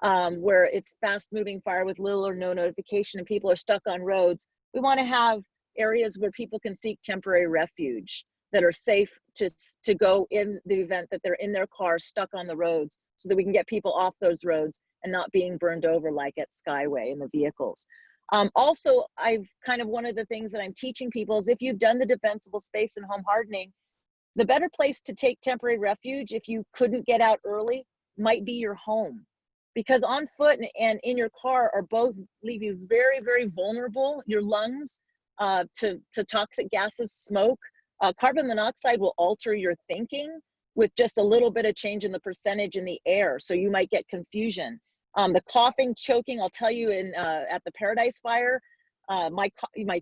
where it's fast moving fire with little or no notification and people are stuck on roads, we want to have areas where people can seek temporary refuge that are safe to go in the event that they're in their car stuck on the roads, so that we can get people off those roads and not being burned over like at Skyway in the vehicles. Also, one of the things that I'm teaching people is if you've done the defensible space and home hardening, the better place to take temporary refuge if you couldn't get out early might be your home. Because on foot and in your car are both leave you very, very vulnerable, your lungs, to toxic gases, smoke. Carbon monoxide will alter your thinking with just a little bit of change in the percentage in the air. So you might get confusion. The coughing, choking, I'll tell you at the Paradise Fire, my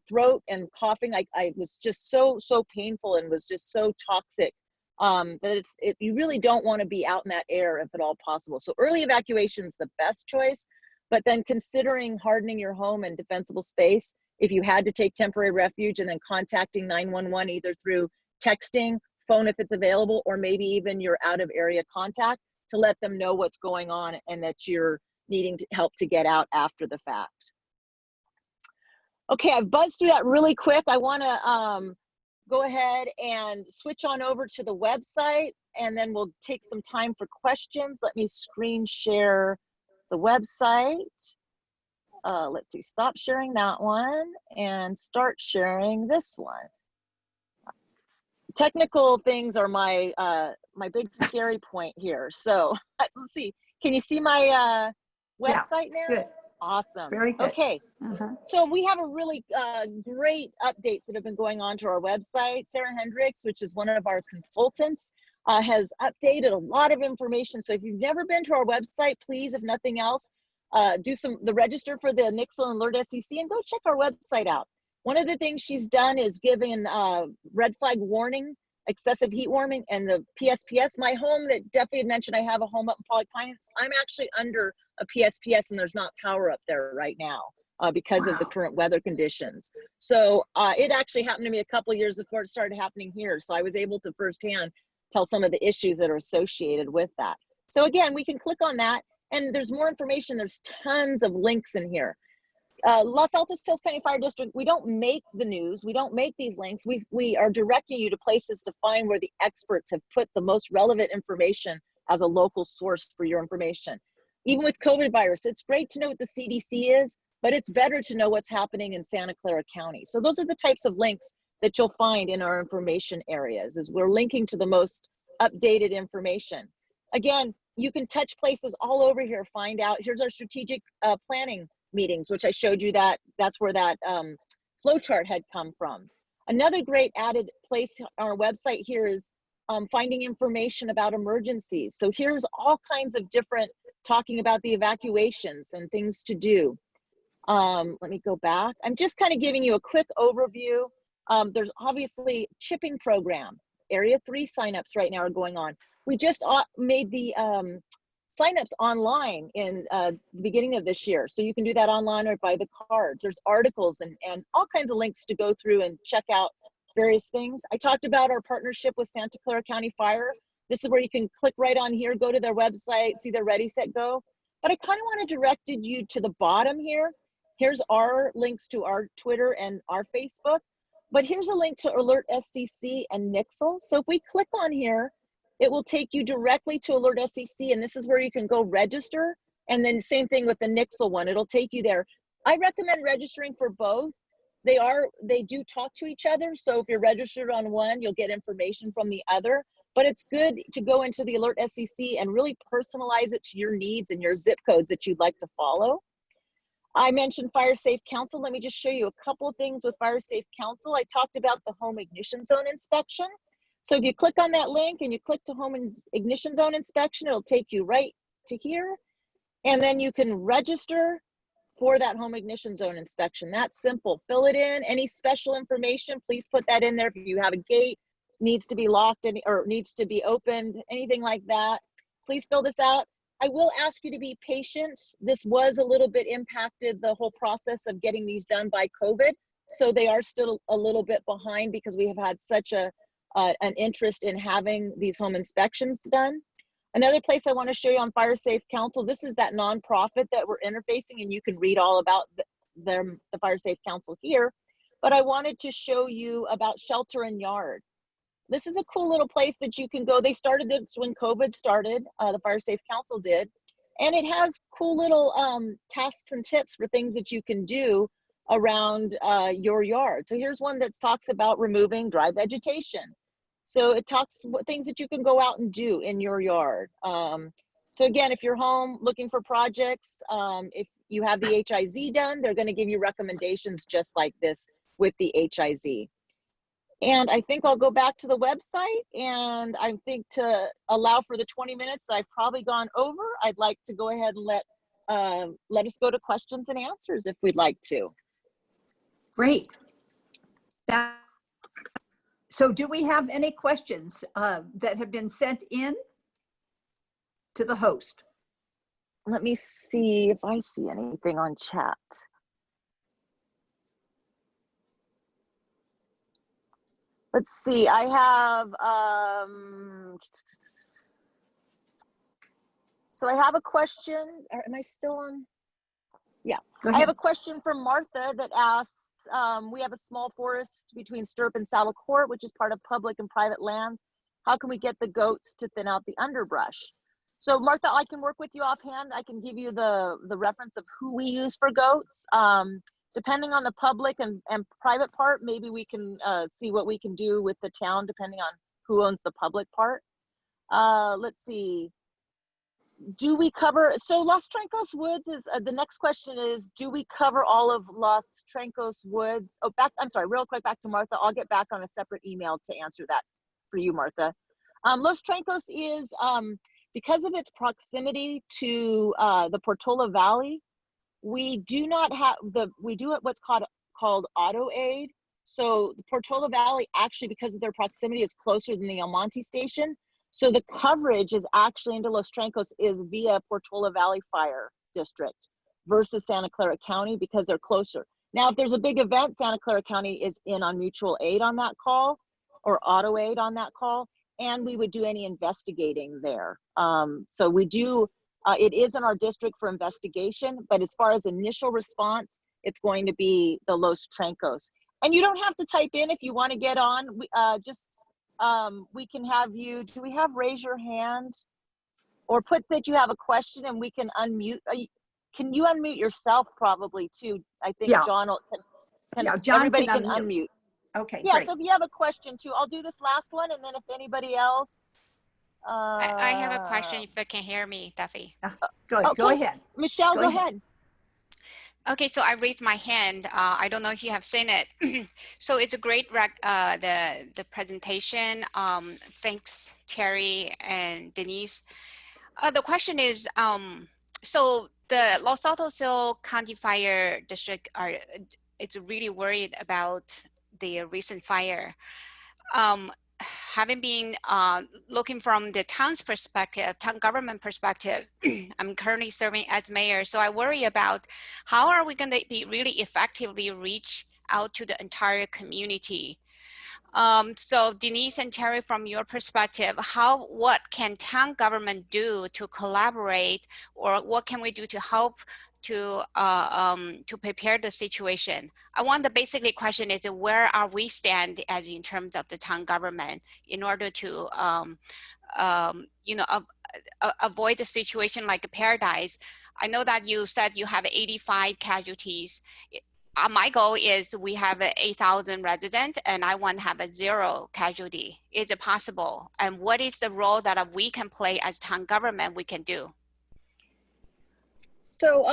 throat and coughing, I was just so painful and was just so toxic that you really don't want to be out in that air if at all possible. So early evacuation is the best choice, but then considering hardening your home and defensible space, if you had to take temporary refuge, and then contacting 911 either through texting, phone if it's available, or maybe even your out of area contact to let them know what's going on and that you're needing help to get out after the fact. Okay, I've buzzed through that really quick. I want to go ahead and switch on over to the website, and then we'll take some time for questions. Let me screen share the website. let's see, stop sharing that one and start sharing this one. Technical things are my my big scary point here. So let's see, can you see my website now? Good. Awesome. Very good. Okay. Uh-huh. So we have a really great updates that have been going on to our website. Sarah Hendricks, which is one of our consultants, has updated a lot of information. So if you've never been to our website, please, if nothing else, do the register for the Nixle and Alert SEC and go check our website out. One of the things she's done is giving red flag warning, excessive heat warming, and the PSPS. My home that Duffy had mentioned, I have a home up in Pollock Pines. I'm actually under a PSPS and there's not power up there right now because of the current weather conditions. So it actually happened to me a couple of years before it started happening here. So I was able to firsthand tell some of the issues that are associated with that. So again, we can click on that and there's more information. There's tons of links in here. Los Altos Hills County Fire District, we don't make the news. We don't make these links. We are directing you to places to find where the experts have put the most relevant information as a local source for your information. Even with COVID virus, it's great to know what the CDC is, but it's better to know what's happening in Santa Clara County. So those are the types of links that you'll find in our information areas, is we're linking to the most updated information. Again, you can touch places all over here, find out, here's our strategic planning meetings, which I showed you that's where that flow chart had come from. Another great added place on our website here is finding information about emergencies. So here's all kinds of different, talking about the evacuations and things to do. Let me go back. I'm just kind of giving you a quick overview. There's obviously chipping program. Area 3 signups right now are going on. We just made the signups online in the beginning of this year. So you can do that online or by the cards. There's articles and all kinds of links to go through and check out various things. I talked about our partnership with Santa Clara County Fire. This is where you can click right on here, go to their website, see their Ready, Set, Go. But I kind of want to direct you to the bottom here. Here's our links to our Twitter and our Facebook. But here's a link to Alert SCC and Nixle. So if we click on here, it will take you directly to Alert SCC, and this is where you can go register. And then same thing with the Nixle one, it'll take you there. I recommend registering for both. They do talk to each other. So if you're registered on one, you'll get information from the other. But it's good to go into the Alert SCC and really personalize it to your needs and your zip codes that you'd like to follow. I mentioned Fire Safe Council. Let me just show you a couple of things with Fire Safe Council. I talked about the home ignition zone inspection. So if you click on that link and you click to home ignition zone inspection, it'll take you right to here. And then you can register for that home ignition zone inspection. That's simple. Fill it in. Any special information, please put that in there. If you have a gate, needs to be locked or needs to be opened, anything like that, please fill this out. I will ask you to be patient. This was a little bit impacted, the whole process of getting these done by COVID. So they are still a little bit behind because we have had such an interest in having these home inspections done. Another place I want to show you on Fire Safe Council, this is that nonprofit that we're interfacing, and you can read all about the Fire Safe Council here. But I wanted to show you about Shelter and Yard. This is a cool little place that you can go. They started this when COVID started, the Fire Safe Council did. And it has cool little tasks and tips for things that you can do around your yard. So here's one that talks about removing dry vegetation. So it talks what things that you can go out and do in your yard. So again, if you're home looking for projects, if you have the HIZ done, they're going to give you recommendations just like this with the HIZ. And I think I'll go back to the website, and I think to allow for the 20 minutes that I've probably gone over, I'd like to go ahead and let us go to questions and answers if we'd like to. Great. So do we have any questions that have been sent in to the host? Let me see if I see anything on chat. Let's see, I have, so I have a question. Am I still on? Yeah, I have a question from Martha that asks, we have a small forest between Stirrup and Saddle Court, which is part of public and private lands. How can we get the goats to thin out the underbrush? So Martha, I can work with you offhand. I can give you the reference of who we use for goats. Depending on the public and private part, maybe we can see what we can do with the town, depending on who owns the public part. Let's see. Do we cover, so Los Trancos Woods is, the next question is, do we cover all of Los Trancos Woods? Oh, I'm sorry, real quick, back to Martha. I'll get back on a separate email to answer that for you, Martha. Los Trancos is, because of its proximity to the Portola Valley, we do not have we do what's called auto aid. So the Portola Valley actually, because of their proximity, is closer than the El Monte station. So the coverage is actually into Los Trancos is via Portola Valley Fire District versus Santa Clara County because they're closer. Now, if there's a big event, Santa Clara County is in on mutual aid on that call or auto aid on that call, and we would do any investigating there. So we do, it is in our district for investigation, but as far as initial response, it's going to be the Los Trancos. And you don't have to type in if you want to get on. We can have you, do we have raise your hand? Or put that you have a question and we can unmute. Can you unmute yourself probably too? I think Yeah. John John everybody can can unmute. Okay, Yeah, great. so if you have a question too, I'll do this last one and then if anybody else. I have a question if you can hear me, Duffy. Good, Okay. Go ahead. Michelle, go ahead. Okay, so I raised my hand. I don't know if you have seen it. So it's a great the presentation. Thanks, Terry and Denise. The question is, so the Los Altos County Fire District it's really worried about the recent fire. Having been looking from the town's perspective, town government perspective, I'm currently serving as mayor, so I worry about how are we going to be really effectively reach out to the entire community. So Denise and Terry, from your perspective, what can town government do to collaborate, or what can we do to help to prepare the situation? I want the basically question is where are we stand as in terms of the town government in order to avoid the situation like Paradise. I know that you said you have 85 casualties. My goal is we have 8,000 residents and I want to have a 0 casualty. Is it possible? And what is the role that we can play as town government we can do? So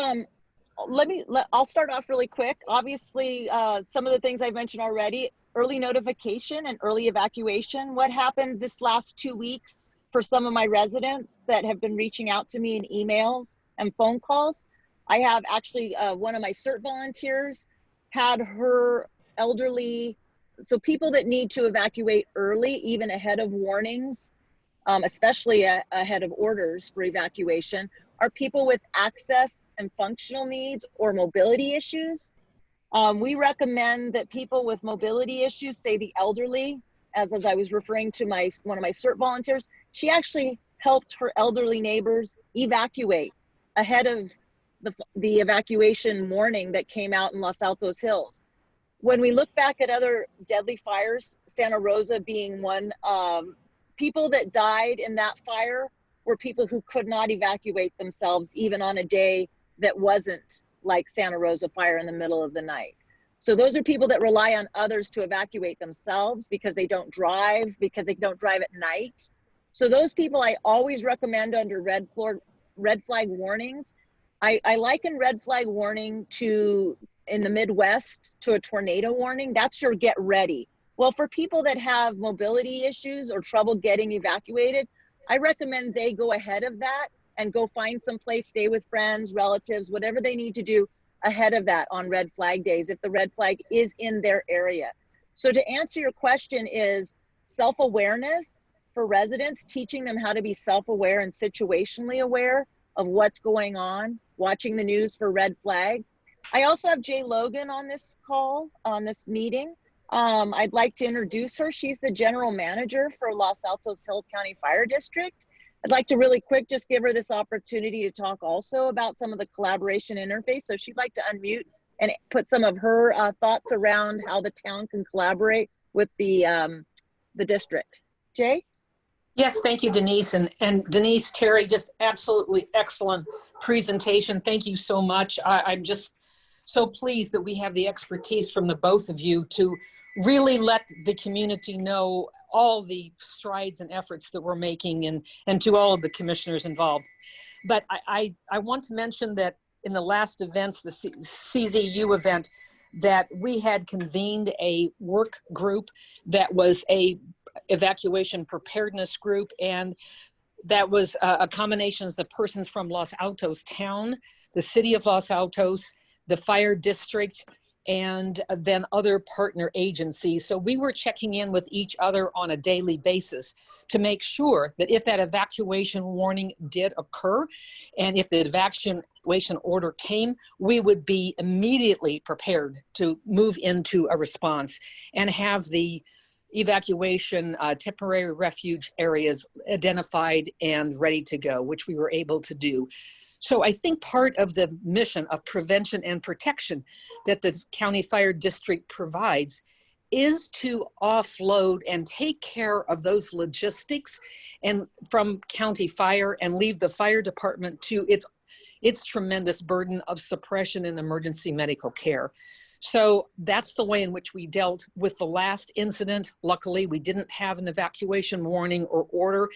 I'll start off really quick. Obviously, some of the things I've mentioned already, early notification and early evacuation. What happened this last 2 weeks for some of my residents that have been reaching out to me in emails and phone calls? I have actually, one of my CERT volunteers had her elderly, so people that need to evacuate early, even ahead of warnings, especially ahead of orders for evacuation, are people with access and functional needs or mobility issues. We recommend that people with mobility issues, say the elderly, as I was referring to one of my CERT volunteers, she actually helped her elderly neighbors evacuate ahead of the evacuation warning that came out in Los Altos Hills. When we look back at other deadly fires, Santa Rosa being one, people that died in that fire were people who could not evacuate themselves even on a day that wasn't like Santa Rosa fire in the middle of the night. So those are people that rely on others to evacuate themselves because they don't drive at night. So those people I always recommend under red flag warnings. I liken red flag warning to, in the Midwest, to a tornado warning. That's your get ready. Well, for people that have mobility issues or trouble getting evacuated, I recommend they go ahead of that and go find some place, stay with friends, relatives, whatever they need to do ahead of that on red flag days, if the red flag is in their area. So to answer your question is self-awareness for residents, teaching them how to be self-aware and situationally aware of what's going on, watching the news for red flag. I also have Jay Logan on this call, on this meeting. I'd like to introduce her. She's the general manager for Los Altos Hills County Fire District. I'd like to really quick just give her this opportunity to talk also about some of the collaboration interface. So she'd like to unmute and put some of her thoughts around how the town can collaborate with the district. Jay? Yes, thank you, Denise. And Denise, Terry, just absolutely excellent presentation. Thank you so much. I'm just so pleased that we have the expertise from the both of you to really let the community know all the strides and efforts that we're making, and to all of the commissioners involved. But I want to mention that in the last events, the CZU event, that we had convened a work group that was a evacuation preparedness group, and that was a combination of the persons from Los Altos town, the city of Los Altos, the fire district, and then other partner agencies. So we were checking in with each other on a daily basis to make sure that if that evacuation warning did occur, and if the evacuation order came, we would be immediately prepared to move into a response and have the evacuation temporary refuge areas identified and ready to go, which we were able to do. So I think part of the mission of prevention and protection that the County Fire District provides is to offload and take care of those logistics and from County Fire, and leave the fire department to its tremendous burden of suppression and emergency medical care. So that's the way in which we dealt with the last incident. Luckily, we didn't have an evacuation warning or order,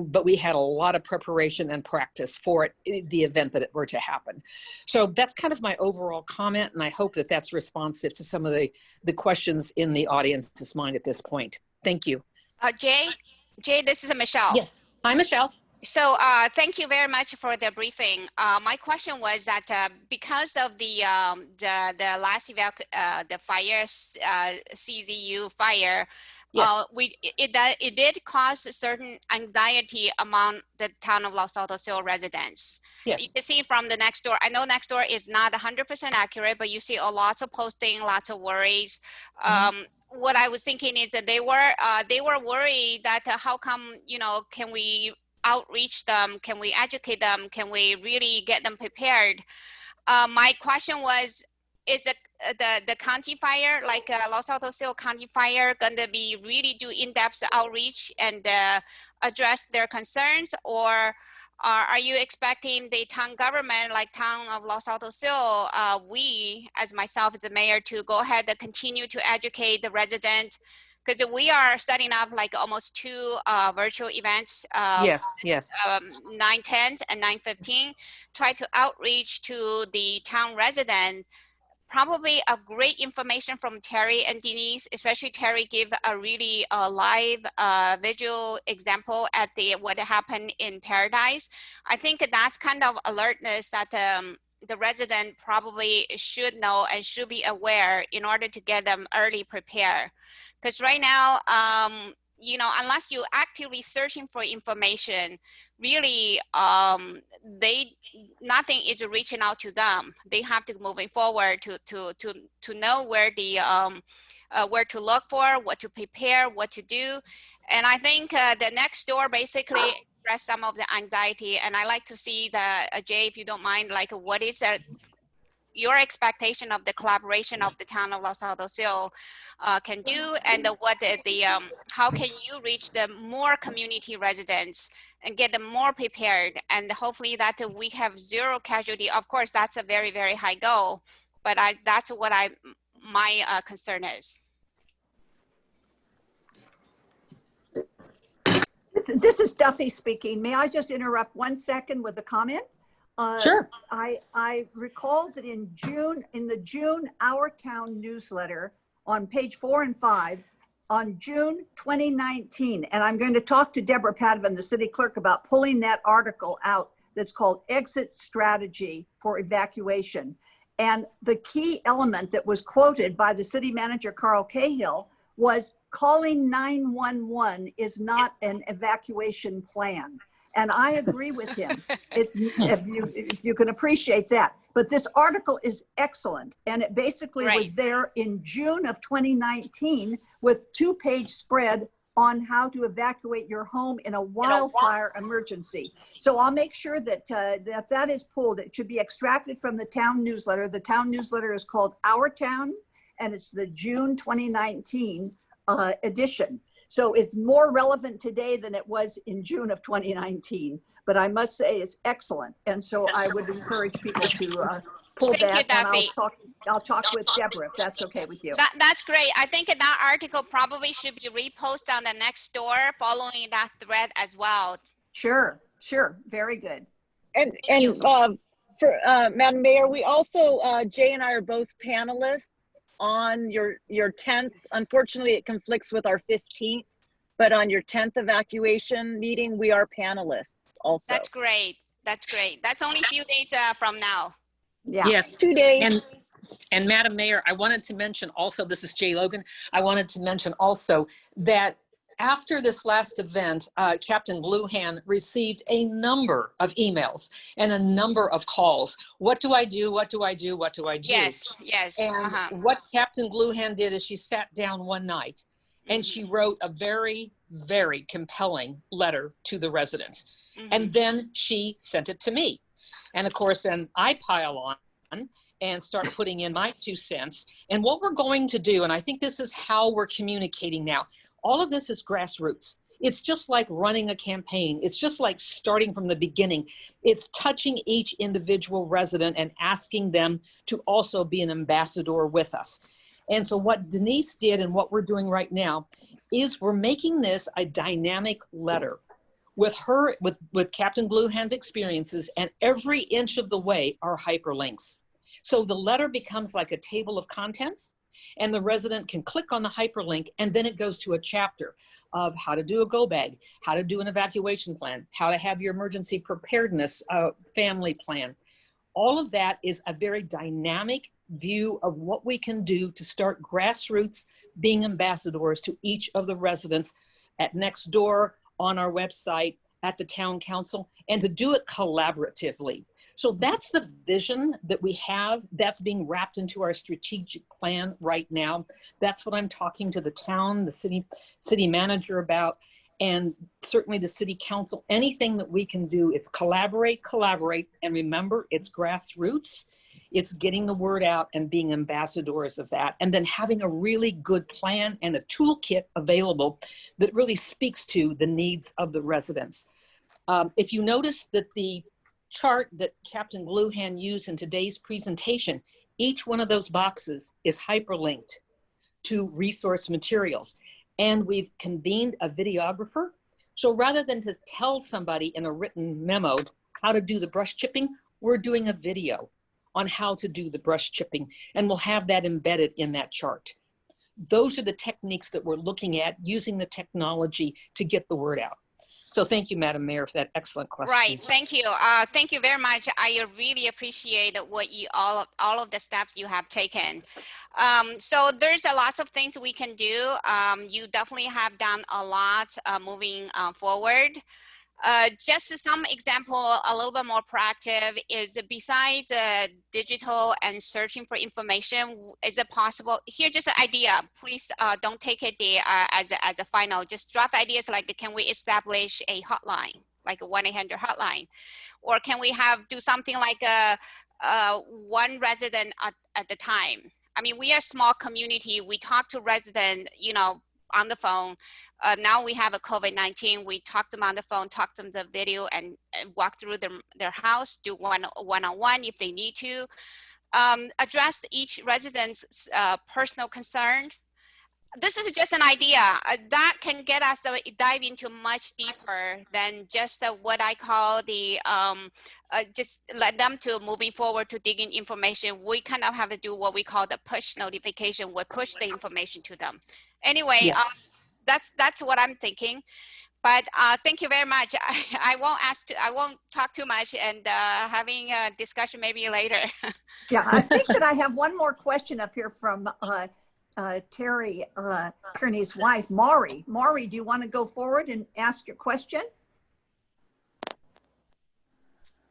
but we had a lot of preparation and practice for it, the event that it were to happen. So that's kind of my overall comment, and I hope that that's responsive to some of the questions in the audience's mind at this point. Thank you. Jay, this is Michelle. Yes. Hi, Michelle. So thank you very much for the briefing. My question was that because of the last the fire, CZU fire, yes. It did cause a certain anxiety among the town of Los Altos residents. Yes. You can see from the next door. I know next door is not 100% accurate, but you see lots of posting, lots of worries. What I was thinking is that they were worried that how come, can we outreach them? Can we educate them? Can we really get them prepared? My question was, is the county fire, like Los Altos County Fire, going to be really do in-depth outreach and address their concerns, or are you expecting the town government, like town of Los Altos, we, as myself as the mayor, to go ahead and continue to educate the resident? Because we are setting up like almost 2 virtual events. Yes. 9/10 and 9/15. Try to outreach to the town resident. Probably a great information from Terry and Denise, especially Terry give a really live visual example at what happened in Paradise. I think that's kind of alertness that the resident probably should know and should be aware in order to get them early prepared. Because right now, unless you actively searching for information, really, nothing is reaching out to them. They have to moving forward to know where where to look for, what to prepare, what to do. And I think the next door basically address some of the anxiety. And I like to see Jay, if you don't mind, like what is your expectation of the collaboration of the town of Los Altos can do, and what how can you reach the more community residents and get them more prepared, and hopefully that we have 0 casualty. Of course, that's a very, very high goal, but that's what my concern is. This is Duffy speaking. May I just interrupt 1 second with a comment? Sure. I recall that in the June Our Town newsletter on page 4 and 5, on June 2019, and I'm going to talk to Deborah Padovan, the city clerk, about pulling that article out that's called Exit Strategy for Evacuation. And the key element that was quoted by the city manager, Carl Cahill, was calling 911 is not an evacuation plan. And I agree with him. If you can appreciate that. But this article is excellent. And it basically was there in June of 2019 with 2-page spread on how to evacuate your home in a wildfire emergency. So I'll make sure that that is pulled. It should be extracted from the town newsletter. The town newsletter is called Our Town, and it's the June 2019 edition. So it's more relevant today than it was in June of 2019. But I must say it's excellent. And so I would encourage people to pull Thank you, that, and Daphne. I'll talk with Deborah if that's okay with you. That's great. I think that article probably should be reposted on the next door following that thread as well. Sure, sure. Very good. And you. for Madam Mayor, we also Jay and I are both panelists on your 10th. Unfortunately, it conflicts with our 15th, but on your 10th evacuation meeting, we are panelists also. That's great. That's great. That's only a few days from now. Yeah. Yes. 2 days. And Madam Mayor, I wanted to mention also, this is Jay Logan, I wanted to mention also that after this last event, Captain Gluhan received a number of emails and a number of calls. What do I do? What do I do? What do I do? Yes, yes. And what Captain Gluhan did is she sat down one night and she wrote a very, very compelling letter to the residents. And then she sent it to me. And of course, then I pile on and start putting in my 2 cents. And what we're going to do, and I think this is how we're communicating now, all of this is grassroots. It's just like running a campaign. It's just like starting from the beginning. It's touching each individual resident and asking them to also be an ambassador with us. And so what Denise did and what we're doing right now is we're making this a dynamic letter with her, with Captain Gluhan's experiences, and every inch of the way are hyperlinks. So the letter becomes like a table of contents, and the resident can click on the hyperlink, and then it goes to a chapter of how to do a go bag, how to do an evacuation plan, how to have your emergency preparedness family plan. All of that is a very dynamic view of what we can do to start grassroots being ambassadors to each of the residents at next door, on our website, at the town council, and to do it collaboratively. So that's the vision that we have that's being wrapped into our strategic plan right now. That's what I'm talking to the town, the city manager about, and certainly the city council. Anything that we can do, it's collaborate, and remember, it's grassroots. It's getting the word out and being ambassadors of that, and then having a really good plan and a toolkit available that really speaks to the needs of the residents. If you notice that the chart that Captain Gluhan used in today's presentation, each one of those boxes is hyperlinked to resource materials. And we've convened a videographer. So rather than to tell somebody in a written memo how to do the brush chipping, we're doing a video on how to do the brush chipping, and we'll have that embedded in that chart. Those are the techniques that we're looking at, using the technology to get the word out. So thank you, Madam Mayor, for that excellent question. Right, thank you. Thank you very much. I really appreciate what you all of the steps you have taken. So there's a lot of things we can do. You definitely have done a lot moving forward. Just some example, a little bit more proactive is besides digital and searching for information, is it possible, here just an idea, please don't take it as a final, just drop ideas like, can we establish a hotline, like a 1-800 hotline? Or can we do something like one resident at the time? I mean, we are a small community, we talk to residents, on the phone. Now we have a COVID-19. We talk to them on the phone, talk to them the video, and walk through their house, do one-on-one if they need to. Address each resident's personal concerns. This is just an idea that can get us to dive into much deeper than just what I call the just let them to moving forward to digging information. We kind of have to do what we call the push notification. We push the information to them. Anyway, yes. That's what I'm thinking. But thank you very much. I won't talk too much, and having a discussion maybe later. Yeah, I think that I have one more question up here from Terry Kearny's wife, Maury. Maury, do you want to go forward and ask your question?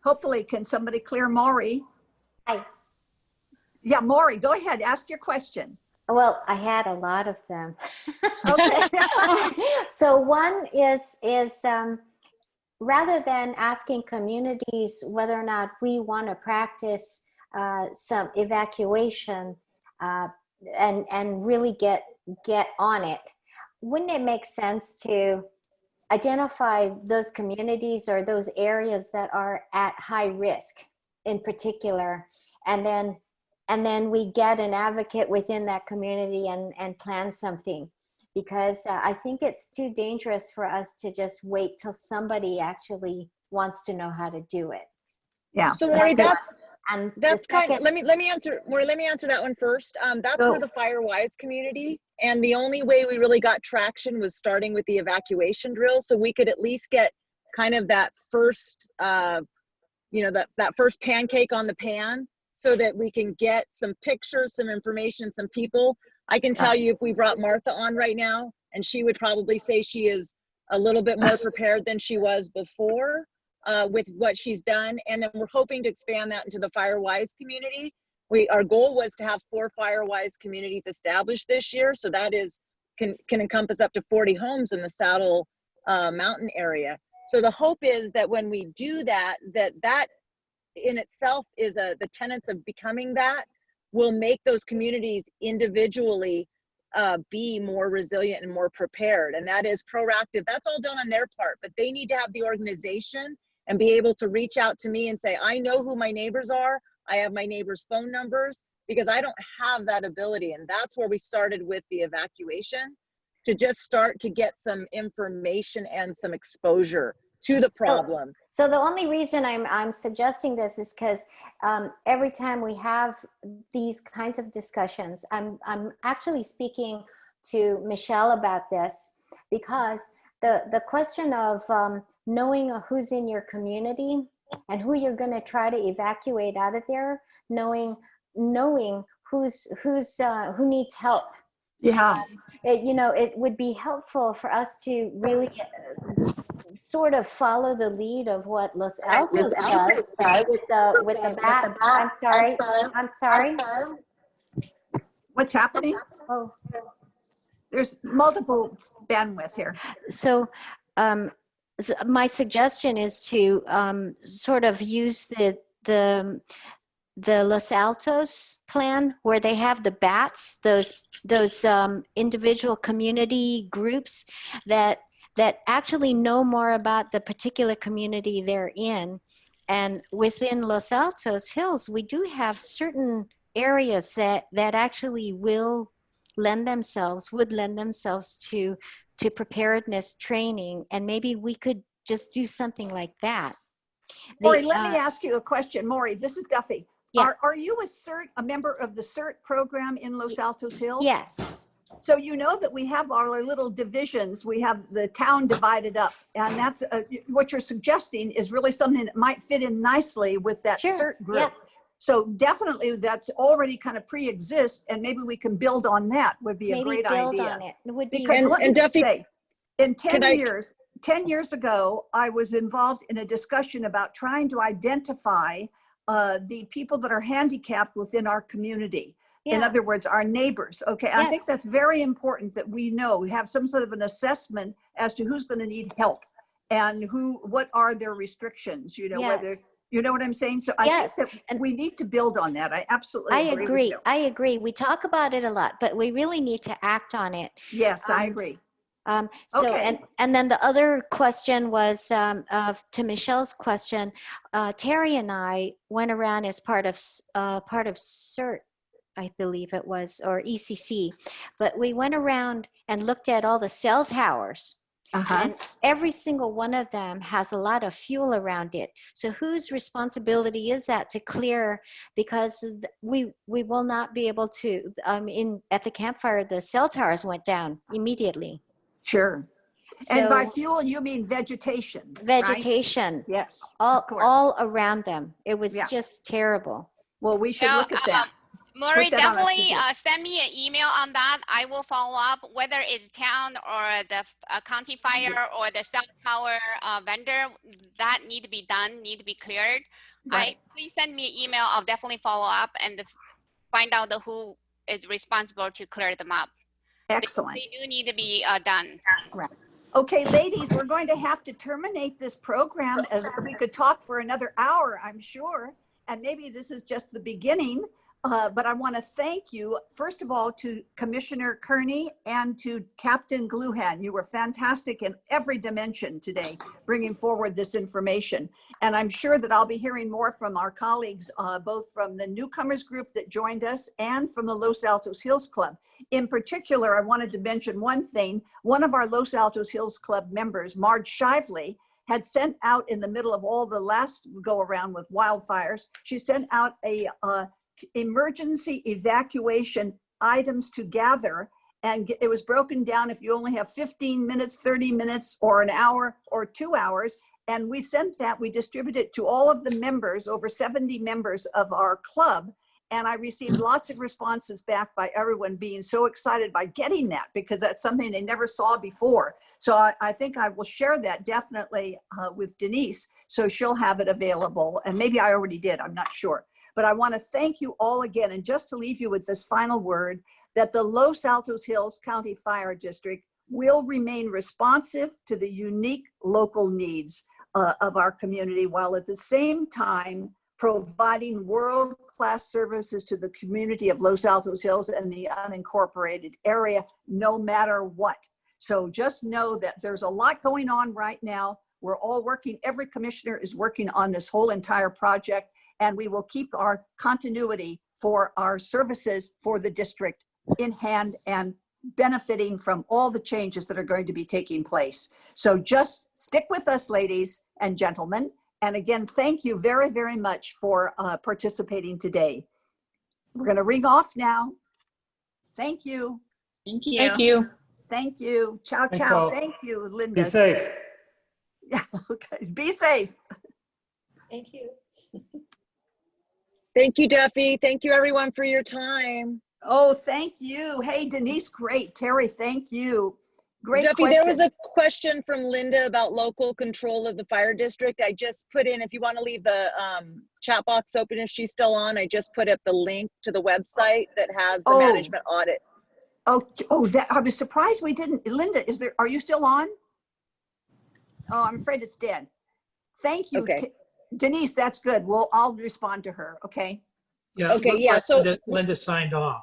Hopefully, can somebody clear Maury? Hi. Yeah, Maury, go ahead, ask your question. Well, I had a lot of them. Okay. So one is rather than asking communities whether or not we want to practice some evacuation and really get on it, wouldn't it make sense to identify those communities or those areas that are at high risk in particular, and then we get an advocate within that community and plan something? Because I think it's too dangerous for us to just wait till somebody actually wants to know how to do it. Yeah. So Maury, that's second, kind of, let me answer that one first. That's for the FireWise community. And the only way we really got traction was starting with the evacuation drill. So we could at least get kind of that first, that first pancake on the pan, so that we can get some pictures, some information, some people. I can tell you, if we brought Martha on right now, and she would probably say she is a little bit more prepared than she was before with what she's done. And then we're hoping to expand that into the FireWise community. Our goal was to have 4 FireWise communities established this year. So that can encompass up to 40 homes in the Saddle Mountain area. So the hope is that when we do that in itself is the tenets of becoming that will make those communities individually be more resilient and more prepared. And that is proactive. That's all done on their part, but they need to have the organization and be able to reach out to me and say, I know who my neighbors are. I have my neighbors' phone numbers, because I don't have that ability. And that's where we started with the evacuation, to just start to get some information and some exposure to the problem. So the only reason I'm suggesting this is because every time we have these kinds of discussions, I'm actually speaking to Michelle about this, because the question of knowing who's in your community and who you're going to try to evacuate out of there, knowing who needs help. Yeah. It would be helpful for us to really sort of follow the lead of what Los Altos does with the bat. I'm sorry. What's happening? Oh, There's multiple bandwidth here. so my suggestion is to sort of use the Los Altos plan, where they have the bats, those individual community groups that actually know more about the particular community they're in. And within Los Altos Hills, we do have certain areas that actually would lend themselves to preparedness training. And maybe we could just do something like that. Maury, let me ask you a question. Maury, this is Duffy. Yeah. Are you a member of the CERT program in Los Altos Hills? Yes. So you know that we have our little divisions. We have the town divided up, and that's what you're suggesting is really something that might fit in nicely with that CERT group. Yeah. So definitely that's already kind of pre-exists, and maybe we can build on that. Would be a great idea. On it. It would be because let me just say, in 10 years ago, I was involved in a discussion about trying to identify the people that are handicapped within our community. Yeah. In other words, our neighbors. Okay, yes. I think that's very important that we have some sort of an assessment as to who's going to need help and what are their restrictions. Yes. Whether you know what I'm saying. So I think that we need to build on that. I absolutely agree. With you. I agree. We talk about it a lot, but we really need to act on it. Yes, I agree. Okay. And then the other question was to Michelle's question. Terry and I went around as part of CERT, I believe it was, or ECC, but we went around and looked at all the cell towers. And every single one of them has a lot of fuel around it. So whose responsibility is that to clear? Because we will not be able to. At the campfire, the cell towers went down immediately. Sure. So, and by fuel, you mean vegetation. Vegetation. Right? Yes. All around them. It was just terrible. Well, we should look at that. Maury, definitely send me an email on that. I will follow up, whether it's town or the county fire or the cell tower vendor, that need to be done, need to be cleared. Right. Please send me an email. I'll definitely follow up and find out who is responsible to clear them up. Excellent. They do need to be done. Right. Okay, ladies, we're going to have to terminate this program, as we could talk for another hour, I'm sure. And maybe this is just the beginning. but I want to thank you, first of all, to Commissioner Kearny and to Captain Gluhan. You were fantastic in every dimension today, bringing forward this information. And I'm sure that I'll be hearing more from our colleagues, both from the newcomers group that joined us and from the Los Altos Hills Club. In particular, I wanted to mention one thing. One of our Los Altos Hills Club members, Marge Shively, had sent out in the middle of all the last go around with wildfires, she sent out a emergency evacuation items to gather, and it was broken down if you only have 15 minutes, 30 minutes, or an hour or 2 hours. And we sent that, we distributed it to all of the members, over 70 members of our club. And I received lots of responses back by everyone being so excited by getting that, because that's something they never saw before. So I think I will share that definitely with Denise, so she'll have it available. And maybe I already did, I'm not sure. But I want to thank you all again. And just to leave you with this final word, that the Los Altos Hills County Fire District will remain responsive to the unique local needs of our community, while at the same time providing world-class services to the community of Los Altos Hills and the unincorporated area, no matter what. So just know that there's a lot going on right now. We're all working, every commissioner is working on this whole entire project, and we will keep our continuity for our services for the district in hand and benefiting from all the changes that are going to be taking place. So just stick with us, ladies and gentlemen. And again, thank you very, very much for participating today. We're going to ring off now. Thank you. Thank you. Thank you. Thank you. Ciao, Thanks ciao. all. Thank you, Linda. Be safe. Yeah, okay. Be safe. Thank you. Thank you, Duffy. Thank you, everyone, for your time. Oh, thank you. Hey, Denise, great. Terry, thank you. Great Duffy, question. there was a question from Linda about local control of the fire district. I just put in, if you want to leave the chat box open if she's still on, I just put up the link to the website that has the management audit. Oh, that I was surprised we didn't. Linda, are you still on? Oh, I'm afraid it's dead. Thank you. Okay. Denise, that's good. I'll respond to her. Okay. Yeah. Okay, looks yeah, like so- Linda signed off.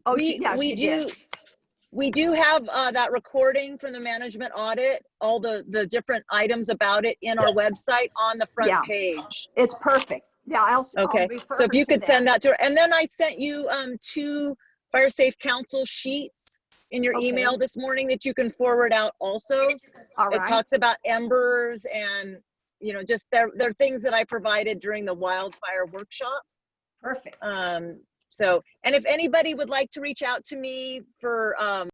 Oh, we do have that recording from the management audit, all the different items about it in our website on the front page. It's perfect. Yeah, I'll Okay, refer so if her you to could send that to her. And then I sent you 2 Fire Safe Council sheets in your email this morning that you can forward out also. All right. It talks about embers and, you know, just they're things that I provided during the wildfire workshop. Perfect. So, and if anybody would like to reach out to me for